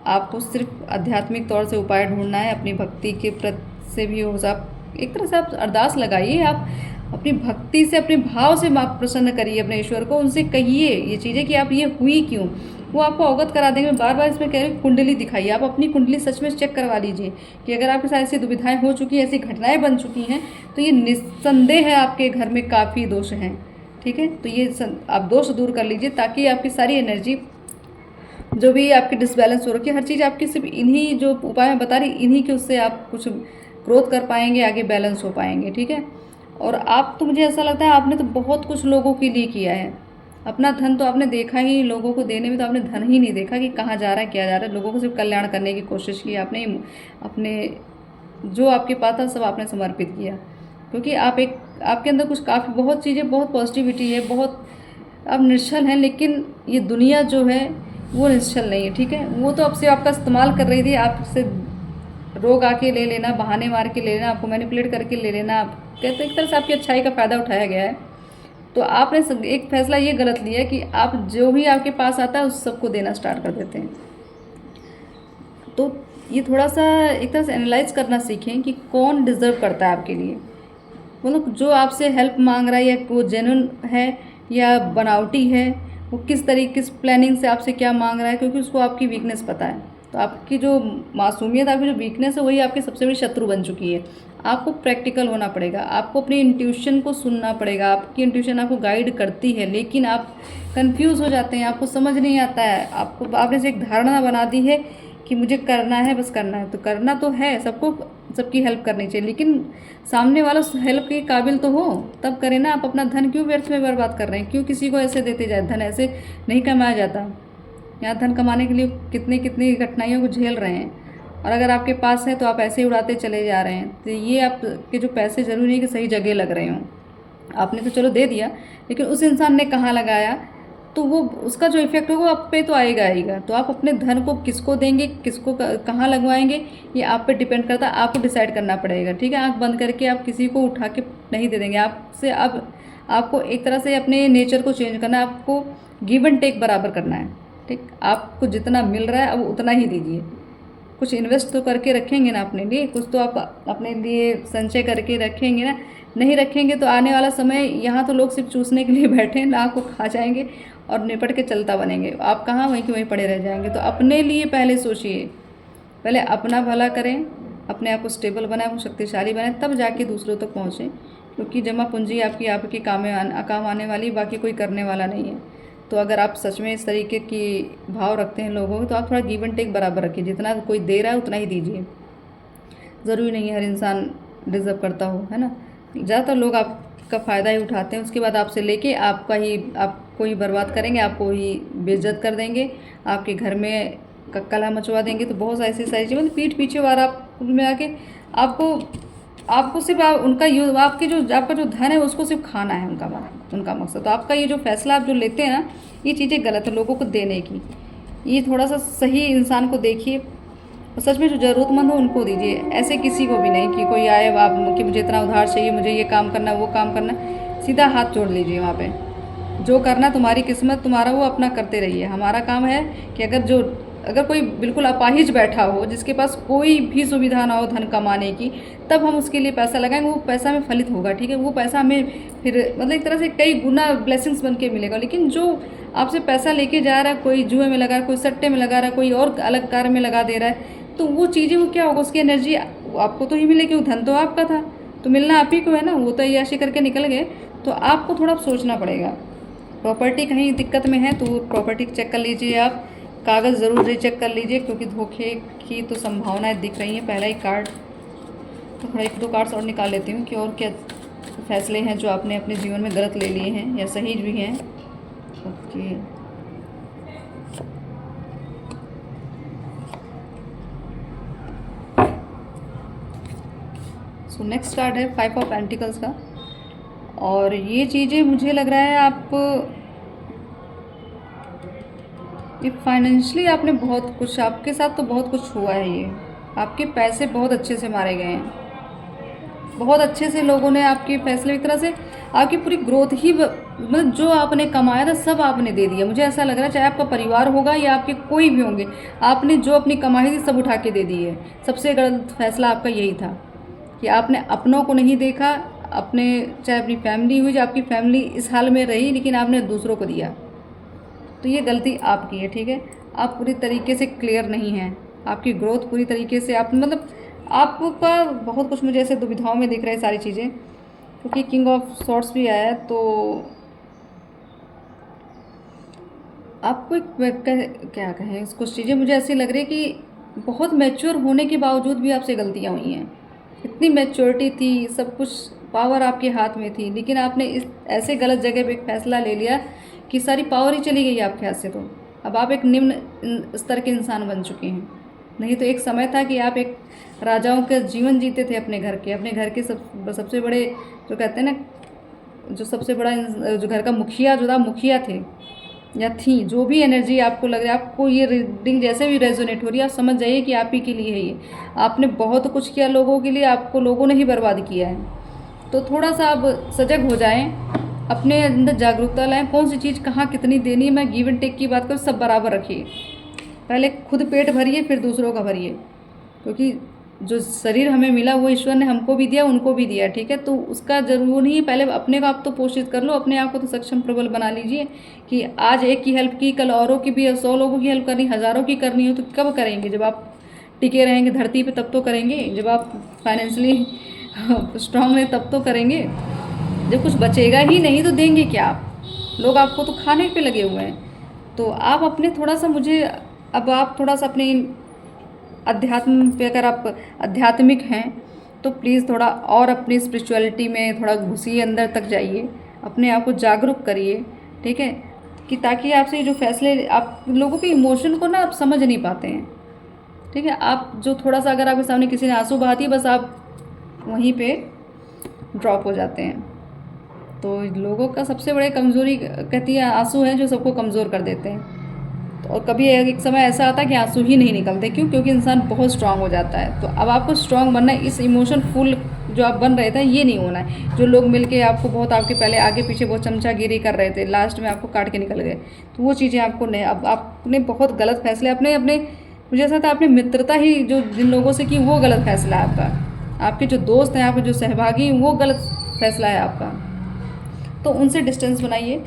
आपको सिर्फ आध्यात्मिक तौर से उपाय ढूंढना है, अपनी भक्ति के प्रति से भी हो, आप एक तरह से आप अरदास लगाइए, आप अपनी भक्ति से, अपने भाव से आप प्रसन्न करिए अपने ईश्वर को, उनसे कहिए ये चीज़ें कि आप ये हुई क्यों, वो आपको अवगत करा देंगे। बार बार इसमें कह रही हूँ कुंडली दिखाइए, आप अपनी कुंडली सच में चेक करवा लीजिए कि अगर आपके साथ ऐसी दुविधाएं हो चुकी हैं, ऐसी घटनाएं बन चुकी हैं, तो ये निस्संदेह है आपके घर में काफ़ी दोष हैं। ठीक है, तो ये आप दोष दूर कर लीजिए ताकि आपकी सारी एनर्जी जो भी आपकी डिसबैलेंस हो रखी है, हर चीज़ आपकी सिर्फ इन्हीं जो उपाय मैं बता रही, इन्हीं के उससे आप कुछ ग्रोथ कर पाएंगे, आगे बैलेंस हो पाएंगे। ठीक है, और आप तो, मुझे ऐसा लगता है आपने तो बहुत कुछ लोगों के लिए किया है। अपना धन तो आपने देखा ही, लोगों को देने में तो आपने धन ही नहीं देखा कि कहाँ जा रहा है, क्या जा रहा है, लोगों को सिर्फ कल्याण करने की कोशिश की आपने, अपने जो आपके पास था सब आपने समर्पित किया। क्योंकि आप एक, आपके अंदर कुछ काफ़ी बहुत चीज़ें, बहुत पॉजिटिविटी है, बहुत आप निश्चल हैं, लेकिन ये दुनिया जो है वो निश्चल नहीं है। ठीक है, वो तो आपसे आपका इस्तेमाल कर रही थी, आपसे रोग आके ले लेना, बहाने मार के ले लेना, आपको मैनिपुलेट करके ले लेना, आप कहते एक तरह से आपकी अच्छाई का फ़ायदा उठाया गया है। तो आपने एक फैसला ये गलत लिया कि आप जो भी आपके पास आता है उस सबको देना स्टार्ट कर देते हैं। तो ये थोड़ा सा एक तरह से एनालाइज करना सीखें कि कौन डिज़र्व करता है आपके लिए, मतलब जो आपसे हेल्प मांग रहा है, या वो जेन्युइन है या बनावटी है, वो किस तरीके, किस प्लानिंग से आपसे क्या मांग रहा है, क्योंकि उसको आपकी वीकनेस पता है। तो आपकी जो मासूमियत, आपकी जो वीकनेस है, वही आपकी सबसे बड़ी शत्रु बन चुकी है। आपको प्रैक्टिकल होना पड़ेगा, आपको अपनी इंट्यूशन को सुनना पड़ेगा। आपकी इंट्यूशन आपको गाइड करती है, लेकिन आप कंफ्यूज हो जाते हैं, आपको समझ नहीं आता है। आपने से एक धारणा बना दी है कि मुझे करना है, बस करना है। तो करना तो है, सबको सबकी हेल्प करनी चाहिए, लेकिन सामने वाला उस हेल्प के काबिल तो हो, तब करें ना। आप अपना धन क्यों व्यर्थ में बर्बाद कर रहे हैं? क्यों किसी को ऐसे देते जाए? धन ऐसे नहीं कमाया जाता। यहाँ धन कमाने के लिए कितनी कितनी कठिनाइयों को झेल रहे हैं, और अगर आपके पास है तो आप ऐसे ही उड़ाते चले जा रहे हैं। तो ये आपके जो पैसे ज़रूरी नहीं कि सही जगह लग रहे हों। आपने तो चलो दे दिया, लेकिन उस इंसान ने कहाँ लगाया, तो वो उसका जो इफेक्ट होगा आप पे तो आएगा। तो आप अपने धन को किसको देंगे, किसको कहाँ लगवाएंगे, ये आप पे डिपेंड करता है। आपको डिसाइड करना पड़ेगा, ठीक है। आँख बंद करके आप किसी को उठा के नहीं दे देंगे। आपसे अब आपको एक तरह से अपने नेचर को चेंज करना है, आपको गिव एंड टेक बराबर करना है, ठीक। आपको जितना मिल रहा है अब उतना ही दीजिए। कुछ इन्वेस्ट तो करके रखेंगे ना अपने लिए, कुछ तो आप अपने लिए संचय करके रखेंगे ना। नहीं रखेंगे तो आने वाला समय, यहाँ तो लोग सिर्फ चूसने के लिए बैठे हैं, लाख को खा जाएंगे और निपट के चलता बनेंगे। आप कहाँ वहीं के वहीं पड़े रह जाएंगे। तो अपने लिए पहले सोचिए, पहले अपना भला करें, अपने आप को स्टेबल बनाएं, आपको शक्तिशाली बनाएं, तब जाके दूसरों तक पहुँचें। क्योंकि जमा पूंजी आपकी काम आने वाली, बाकी कोई करने वाला नहीं है। तो अगर आप सच में इस तरीके की भाव रखते हैं लोगों को, तो आप थोड़ा गिव एंड टेक बराबर रखिए। जितना कोई दे रहा है उतना ही दीजिए। ज़रूरी नहीं है हर इंसान डिज़र्व करता हो, है ना। ज़्यादातर लोग आपका फ़ायदा ही उठाते हैं, उसके बाद आपसे लेके आपको ही बर्बाद करेंगे, आपको ही बेइज्जत कर देंगे, आपके घर में कलह मचवा देंगे। तो बहुत ऐसी सारी चीज़ें, मतलब पीठ पीछे वार आप में आके आपको सिर्फ आपका जो धन है उसको सिर्फ खाना है उनका मकसद। तो आपका ये जो फैसला आप जो लेते हैं ना, ये चीज़ें गलत है लोगों को देने की। ये थोड़ा सा सही इंसान को देखिए, और सच में जो ज़रूरतमंद हो उनको दीजिए। ऐसे किसी को भी नहीं कि कोई आए आप कि मुझे इतना उधार चाहिए, मुझे ये काम करना, वो काम करना। सीधा हाथ जोड़ लीजिए वहाँ पे। जो करना तुम्हारी किस्मत, तुम्हारा वो अपना करते रहिए। हमारा काम है कि अगर कोई बिल्कुल अपाहिज बैठा हो, जिसके पास कोई भी सुविधा ना हो धन कमाने की, तब हम उसके लिए पैसा लगाएंगे, वो पैसा हमें फलित होगा, ठीक है। वो पैसा हमें फिर मतलब एक तरह से कई गुना ब्लेसिंग्स बन के मिलेगा। लेकिन जो आपसे पैसा लेके जा रहा है, कोई जुए में लगा रहा है, कोई सट्टे में लगा रहा है, कोई और अलग कार्य में लगा दे रहा है, तो वो चीज़ें वो क्या होगा, उसकी एनर्जी आपको तो ही मिलेगी। वो धन तो आपका था, तो मिलना आप ही को है ना। वो तो अय्याशी करके निकल गए। तो आपको थोड़ा सोचना पड़ेगा। प्रॉपर्टी कहीं दिक्कत में है तो प्रॉपर्टी चेक कर लीजिए। आप कागज़ ज़रूर रीचेक कर लीजिए, क्योंकि धोखे की तो संभावनाएं दिख रही हैं। पहला ही कार्ड, तो थोड़ा 1-2 कार्ड्स और निकाल लेती हूँ कि और क्या फैसले हैं जो आपने अपने जीवन में गलत ले लिए हैं या सही भी हैं। ओके, सो नेक्स्ट कार्ड है 5 ऑफ पेंटिकल्स का। और ये चीज़ें मुझे लग रहा है ये फाइनेंशियली आपने बहुत कुछ, आपके साथ तो बहुत कुछ हुआ है। ये आपके पैसे बहुत अच्छे से मारे गए हैं, बहुत अच्छे से लोगों ने आपके फैसले, एक तरह से आपकी पूरी ग्रोथ ही मतलब जो आपने कमाया था सब आपने दे दिया। मुझे ऐसा लग रहा है, चाहे आपका परिवार होगा या आपके कोई भी होंगे, आपने जो अपनी कमाई थी सब उठा के दे दी है। सबसे गलत फैसला आपका यही था कि आपने अपनों को नहीं देखा, अपने चाहे अपनी फैमिली हुई, जो आपकी फैमिली इस हाल में रही, लेकिन आपने दूसरों को दिया। तो ये गलती आपकी है, ठीक है। आप पूरी तरीके से क्लियर नहीं हैं, आपकी ग्रोथ पूरी तरीके से आप मतलब आपका बहुत कुछ मुझे ऐसे दुविधाओं में दिख रही है सारी चीज़ें। क्योंकि किंग ऑफ सॉर्ड्स भी आया है, तो आपको क्या कहें, कुछ चीज़ें मुझे ऐसी लग रही है कि बहुत मैच्योर होने के बावजूद भी आपसे गलतियाँ हुई हैं। इतनी मैच्योरिटी थी, सब कुछ पावर आपके हाथ में थी, लेकिन आपने इस ऐसे गलत जगह पे एक फैसला ले लिया कि सारी पावर ही चली गई आपके हाथ से। तो अब आप एक निम्न स्तर के इंसान बन चुके हैं। नहीं तो एक समय था कि आप एक राजाओं का जीवन जीते थे, अपने घर के सबसे बड़े, जो कहते हैं ना, जो सबसे बड़ा जो घर का मुखिया जो था, मुखिया थे या थी। जो भी एनर्जी आपको लग रहा है, आपको ये रीडिंग जैसे भी रेजोनेट हो रही है, आप समझ जाइए कि आप ही के लिए है ये। आपने बहुत कुछ किया लोगों के लिए, आपको लोगों ने ही बर्बाद किया है। तो थोड़ा सा आप सजग हो जाएं, अपने अंदर जागरूकता लाएं, कौन सी चीज़ कहाँ कितनी देनी है। मैं गिव एंड टेक की बात करूँ, सब बराबर रखिए। पहले खुद पेट भरिए, फिर दूसरों का भरिए। क्योंकि जो शरीर हमें मिला वो ईश्वर ने हमको भी दिया, उनको भी दिया, ठीक है। तो उसका जरूर नहीं है, पहले अपने को आप तो पोषित कर लो, अपने आप को तो सक्षम प्रबल बना लीजिए कि आज एक की हेल्प की, कल औरों की भी, 100 लोगों की हेल्प करनी, हज़ारों की करनी हो तो कब करेंगे? जब आप टिके रहेंगे धरती पे तब तो करेंगे। जब आप फाइनेंशियली स्ट्रांग नहीं तब तो करेंगे जब कुछ बचेगा ही नहीं, तो देंगे क्या आप? लोग आपको तो खाने पे लगे हुए हैं। तो आप अपने थोड़ा सा मुझे, अब आप थोड़ा सा अपने अध्यात्म पे, अगर आप आध्यात्मिक हैं तो प्लीज़ थोड़ा और अपनी स्पिरिचुअलिटी में थोड़ा घुसिए, अंदर तक जाइए, अपने आप को जागरूक करिए, ठीक है? कि ताकि आपसे जो फैसले, आप लोगों के इमोशन को ना आप समझ नहीं पाते हैं, ठीक है? आप जो थोड़ा सा, अगर आपके सामने किसी ने आंसू बहा दिए, बस आप वहीं पे ड्रॉप हो जाते हैं। तो लोगों का सबसे बड़ी कमज़ोरी कहती है आंसू है, जो सबको कमज़ोर कर देते हैं। तो और कभी एक समय ऐसा आता है कि आंसू ही नहीं निकलते, क्यों? क्योंकि इंसान बहुत स्ट्रांग हो जाता है। तो अब आपको स्ट्रांग बनना है, इस इमोशन फुल जो आप बन रहे थे ये नहीं होना है। जो लोग मिलके आपको बहुत, आपके पहले आगे पीछे बहुत चमचागिरी कर रहे थे, लास्ट में आपको काट के निकल गए, तो वो चीज़ें आपको नहीं। अब आपने बहुत गलत फैसले अपने अपने मुझे ऐसा था, आपने मित्रता ही जो जिन लोगों से की, वो गलत फैसला है आपका। आपके जो दोस्त हैं, आपके जो सहभागी हैं, वो गलत फैसला है आपका। तो उनसे डिस्टेंस बनाइए,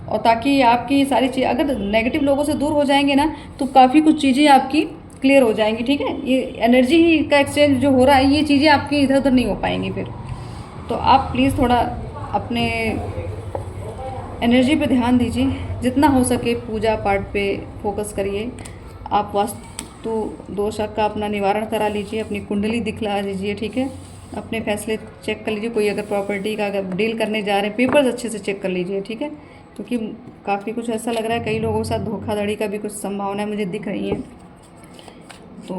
और ताकि आपकी सारी चीज़, अगर नेगेटिव लोगों से दूर हो जाएंगे ना, तो काफ़ी कुछ चीज़ें आपकी क्लियर हो जाएंगी, ठीक है? ये एनर्जी ही का एक्सचेंज जो हो रहा है, ये चीज़ें आपकी इधर उधर नहीं हो पाएंगी फिर। तो आप प्लीज़ थोड़ा अपने एनर्जी पे ध्यान दीजिए, जितना हो सके पूजा पाठ पे फोकस करिए। आप वास्तु दोष का अपना निवारण करा लीजिए, अपनी कुंडली दिखला लीजिए, ठीक है? अपने फैसले चेक कर लीजिए, कोई अगर प्रॉपर्टी का अगर डील करने जा रहे हैं, पेपर्स अच्छे से चेक कर लीजिए, ठीक है? क्योंकि काफ़ी कुछ ऐसा लग रहा है, कई लोगों के साथ धोखाधड़ी का भी कुछ संभावनाएं मुझे दिख रही हैं। तो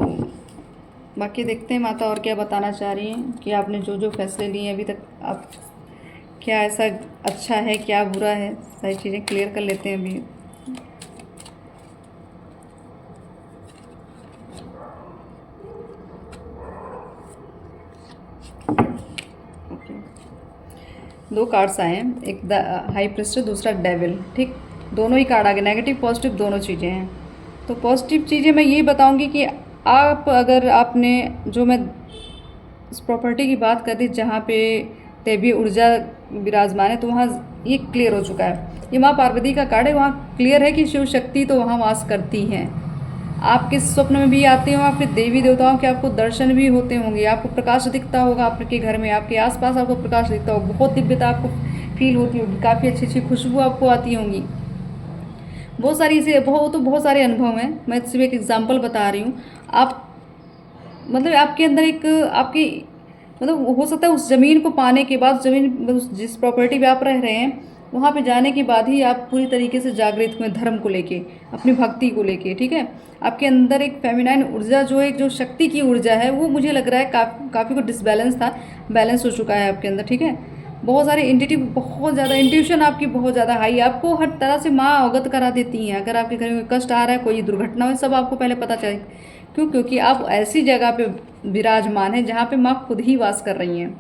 बाकी देखते हैं माता और क्या बताना चाह रही हैं, कि आपने जो जो फैसले लिए हैं अभी तक, आप क्या ऐसा अच्छा है, क्या बुरा है, सारी चीज़ें क्लियर कर लेते हैं अभी। दो कार्ड्स आए हैं, एक द हाई प्रिस्टेस, दूसरा डेविल, ठीक? दोनों ही कार्ड आ गए, नेगेटिव पॉजिटिव दोनों चीज़ें हैं। तो पॉजिटिव चीज़ें मैं यही बताऊंगी कि आप, अगर आपने, जो मैं इस प्रॉपर्टी की बात कर दी जहाँ पे दैवीय ऊर्जा विराजमान है, तो वहाँ ये क्लियर हो चुका है। ये माँ पार्वती का कार्ड है, वहाँ क्लियर है कि शिव शक्ति तो वहाँ वास करती हैं। आपके स्वप्न में भी आते हो, आपके देवी देवताओं के आपको दर्शन भी होते होंगे, आपको प्रकाश दिखता होगा आपके घर में, आपके आसपास आपको प्रकाश दिखता होगा, बहुत दिव्यता आपको फील होती होगी, काफ़ी अच्छी अच्छी खुशबू आपको आती होंगी। बहुत सारी इसे बहुत सारे अनुभव हैं, मैं सिर्फ एक एग्जांपल बता रही हूँ। आप मतलब आपके अंदर एक, आपकी मतलब हो सकता है उस ज़मीन को पाने के बाद, ज़मीन जिस प्रॉपर्टी पे आप रह रहे हैं, वहाँ पे जाने के बाद ही आप पूरी तरीके से जागृत हुए धर्म को लेके, अपनी भक्ति को लेके, ठीक है? आपके अंदर एक फेमिनाइन ऊर्जा, जो एक जो शक्ति की ऊर्जा है, वो मुझे लग रहा है काफ़ी कुछ डिसबैलेंस था, बैलेंस हो चुका है आपके अंदर, ठीक है? बहुत सारे इंट्यूटिव, बहुत ज़्यादा इंट्यूशन आपकी बहुत ज़्यादा हाई है, आपको हर तरह से माँ अवगत करा देती हैं। अगर आपके घर में कोई कष्ट आ रहा है, कोई दुर्घटना हो, सब आपको पहले पता चले। क्यों? क्योंकि आप ऐसी जगह पे विराजमान हैं जहाँ पे माँ खुद ही वास कर रही हैं।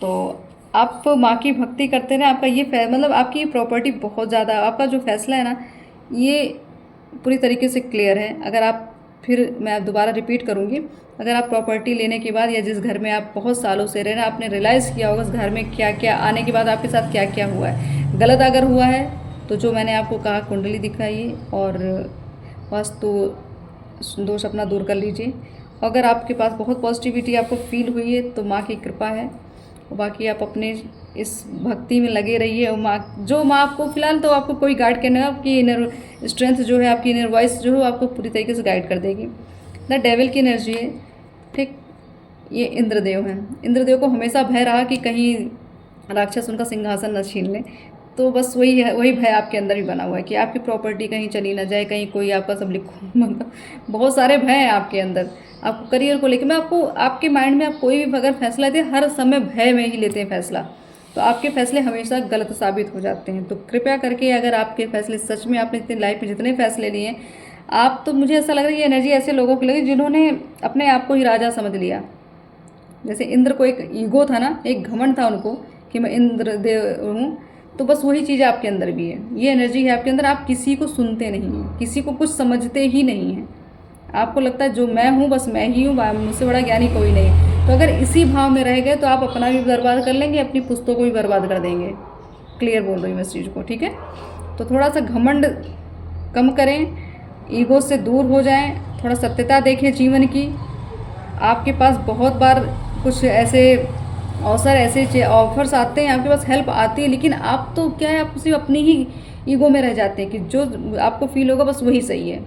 तो आप माँ की भक्ति करते रहें, आपका ये मतलब आपकी ये प्रॉपर्टी बहुत ज़्यादा, आपका जो फैसला है ना, ये पूरी तरीके से क्लियर है। अगर आप, फिर मैं दोबारा रिपीट करूँगी, अगर आप प्रॉपर्टी लेने के बाद, या जिस घर में आप बहुत सालों से रह रहे हैं, आपने रियलाइज़ किया होगा उस घर में क्या क्या आने के बाद आपके साथ क्या क्या हुआ है। गलत अगर हुआ है तो जो मैंने आपको कहा, कुंडली दिखाइए और वास्तु दोष अपना दूर कर लीजिए। अगर आपके पास बहुत पॉजिटिविटी आपको फील हुई है तो माँ की कृपा है। और बाकी आप अपने इस भक्ति में लगे रहिए, और माँ आपको फिलहाल तो आपको कोई गाइड करने, आपकी इनर स्ट्रेंथ जो है, आपकी इनर वॉइस जो है, आपको पूरी तरीके से गाइड कर देगी। द डेविल की एनर्जी है, ठीक? ये इंद्रदेव हैं। इंद्रदेव को हमेशा भय रहा कि कहीं राक्षस उनका सिंहासन न छीन ले। तो बस वही है, वही भय आपके अंदर भी बना हुआ है कि आपकी प्रॉपर्टी कहीं चली ना जाए, कहीं कोई आपका सब लिखो, मतलब बहुत सारे भय हैं आपके अंदर। आपको करियर को लेकर, मैं आपको, आपके माइंड में आप कोई भी अगर फैसला लेते हैं, हर समय भय में ही लेते हैं फैसला, तो आपके फैसले हमेशा गलत साबित हो जाते हैं। तो कृपया करके, अगर आपके फैसले सच में, आपने इतनी लाइफ में जितने फैसले लिए आप, तो मुझे ऐसा लग रहा है ये एनर्जी ऐसे लोगों की लगी जिन्होंने अपने आप को ही राजा समझ लिया। जैसे इंद्र को एक ईगो था ना, एक घमंड था उनको कि मैं इंद्रदेव हूँ, तो बस वही चीज़ आपके अंदर भी है। ये एनर्जी है आपके अंदर, आप किसी को सुनते नहीं हैं, किसी को कुछ समझते ही नहीं हैं। आपको लगता है जो मैं हूँ बस मैं ही हूँ, मुझसे बड़ा ज्ञानी कोई नहीं। तो अगर इसी भाव में रह गए तो आप अपना भी बर्बाद कर लेंगे, अपनी पुस्तकों को भी बर्बाद कर देंगे। क्लियर बोल रही हूँ मैं इस चीज़ को, ठीक है? तो थोड़ा सा घमंड कम करें, ईगो से दूर हो जाएं, थोड़ा सत्यता देखें जीवन की। आपके पास बहुत बार कुछ ऐसे अवसर, ऐसे ऑफर्स आते हैं, आपके पास हेल्प आती है, लेकिन आप तो क्या है, आप सिर्फ अपनी ही ईगो में रह जाते हैं कि जो आपको फील होगा बस वही सही है।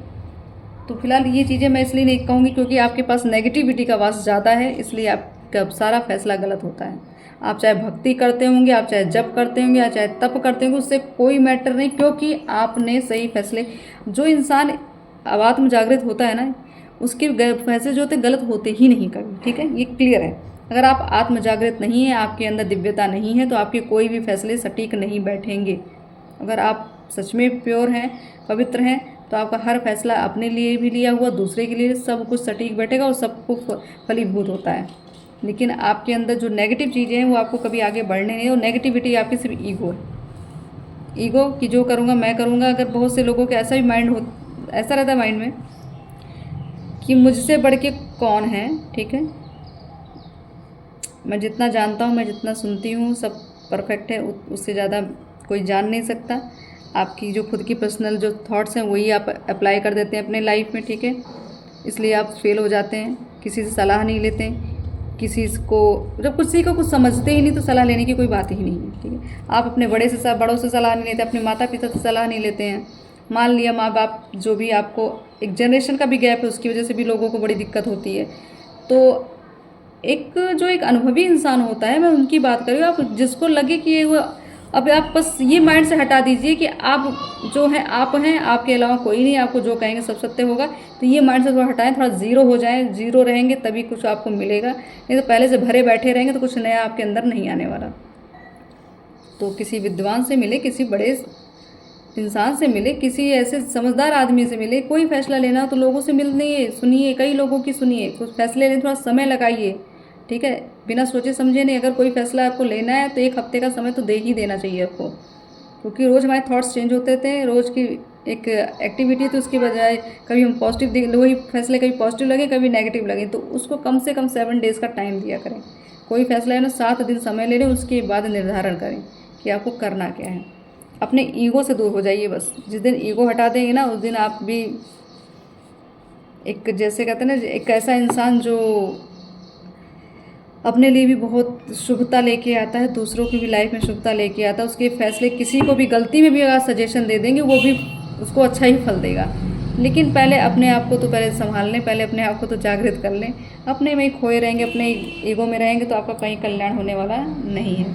तो फिलहाल ये चीज़ें मैं इसलिए नहीं कहूँगी क्योंकि आपके पास नेगेटिविटी का वास ज़्यादा है, इसलिए आपका सारा फैसला गलत होता है। आप चाहे भक्ति करते होंगे, आप चाहे जप करते होंगे, या चाहे तप करते होंगे, उससे कोई मैटर नहीं, क्योंकि आपने सही फैसले, जो इंसान अब आत्म जागृत होता है ना, उसके फैसले जो होते गलत होते ही नहीं कभी, ठीक है, ये क्लियर है। अगर आप आत्म जागृत नहीं है, आपके अंदर दिव्यता नहीं है, तो आपके कोई भी फैसले सटीक नहीं बैठेंगे। अगर आप सच में प्योर हैं, पवित्र हैं, तो आपका हर फैसला अपने लिए भी लिया हुआ, दूसरे के लिए, सब कुछ सटीक बैठेगा और सब कुछ फलीभूत होता है। लेकिन आपके अंदर जो नेगेटिव चीज़ें हैं वो आपको कभी आगे बढ़ने नहीं, और नेगेटिविटी आपकी सिर्फ ईगो है। ईगो कि जो करूँगा मैं करूँगा। अगर बहुत से लोगों के ऐसा भी माइंड हो, ऐसा रहता है माइंड में कि मुझसे बढ़ के कौन है, ठीक है, मैं जितना जानता हूँ, मैं जितना सुनती हूँ, सब परफेक्ट है, उससे ज़्यादा कोई जान नहीं सकता। आपकी जो खुद की पर्सनल जो थॉट्स हैं वही आप अप्लाई कर देते हैं अपने लाइफ में, ठीक है, इसलिए आप फेल हो जाते हैं। किसी से सलाह नहीं लेते, किसी को, जब किसी को कुछ समझते ही नहीं तो सलाह लेने की कोई बात ही नहीं है, ठीक है। आप अपने बड़ों से सलाह नहीं लेते, अपने माता पिता से सलाह नहीं लेते हैं। मान लिया माँ बाप जो भी, आपको एक जनरेशन का भी गैप है, उसकी वजह से भी लोगों को बड़ी दिक्कत होती है। तो एक अनुभवी इंसान होता है, मैं उनकी बात कर रही हूँ। आप जिसको लगे कि वो, अब आप बस ये माइंड से हटा दीजिए कि आप जो हैं आप हैं, आपके अलावा कोई नहीं, आपको जो कहेंगे सब सत्य होगा। तो ये माइंड से थोड़ा हटाएं, थोड़ा ज़ीरो हो जाएं। ज़ीरो रहेंगे तभी कुछ आपको मिलेगा, नहीं तो पहले से भरे बैठे रहेंगे तो कुछ नया आपके अंदर नहीं आने वाला। तो किसी विद्वान से मिले, किसी बड़े इंसान से मिले, किसी ऐसे समझदार आदमी से मिले। कोई फैसला लेना हो तो लोगों से मिलिए, सुनिए, कई लोगों की सुनिए, कुछ फैसले लेने थोड़ा समय लगाइए, ठीक है, बिना सोचे समझे नहीं। अगर कोई फैसला आपको लेना है तो 1 हफ्ते का समय तो दे ही देना चाहिए आपको, क्योंकि रोज़ हमारे थॉट्स चेंज होते थे। रोज़ की एक एक्टिविटी, तो उसकी बजाय कभी हम पॉजिटिव, वही फैसले कभी पॉजिटिव लगे कभी नेगेटिव लगे, तो उसको कम से कम 7 डेज़ का टाइम दिया करें। कोई फैसला है ना, 7 दिन समय ले लें, उसके बाद निर्धारण करें कि आपको करना क्या है। अपने ईगो से दूर हो जाइए बस। जिस दिन ईगो हटा देंगे ना, उस दिन आप भी एक, जैसे कहते हैं ना, एक ऐसा इंसान जो अपने लिए भी बहुत शुभता लेके आता है, दूसरों की भी लाइफ में शुभता लेके आता है। उसके फैसले किसी को भी गलती में भी अगर सजेशन दे देंगे, वो भी उसको अच्छा ही फल देगा। लेकिन पहले अपने आप को तो पहले संभाल लें, पहले अपने आप को तो जागृत कर लें। अपने में ही खोए रहेंगे, अपने ईगो में रहेंगे तो आपका कहीं कल्याण होने वाला नहीं है।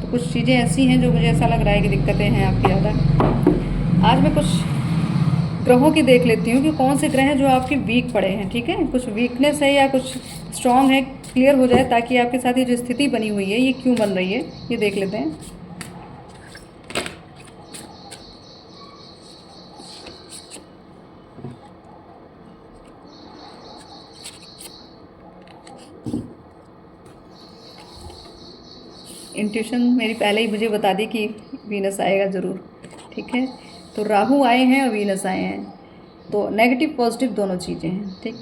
तो कुछ चीज़ें ऐसी हैं जो मुझे ऐसा लग रहा है कि दिक्कतें हैं आपकी ज़्यादा। आज मैं कुछ ग्रहों की देख लेती हूँ कि कौन से ग्रह हैं जो आपके वीक पड़े हैं, ठीक है, कुछ वीकनेस है या कुछ स्ट्रांग है, क्लियर हो जाए, ताकि आपके साथ ये जो स्थिति बनी हुई है ये क्यों बन रही है, ये देख लेते हैं। इंट्यूशन मेरी पहले ही मुझे बता दी कि वीनस आएगा ज़रूर, ठीक है। तो राहु आए हैं और वीनस आए हैं, तो नेगेटिव पॉजिटिव दोनों चीज़ें हैं, ठीक।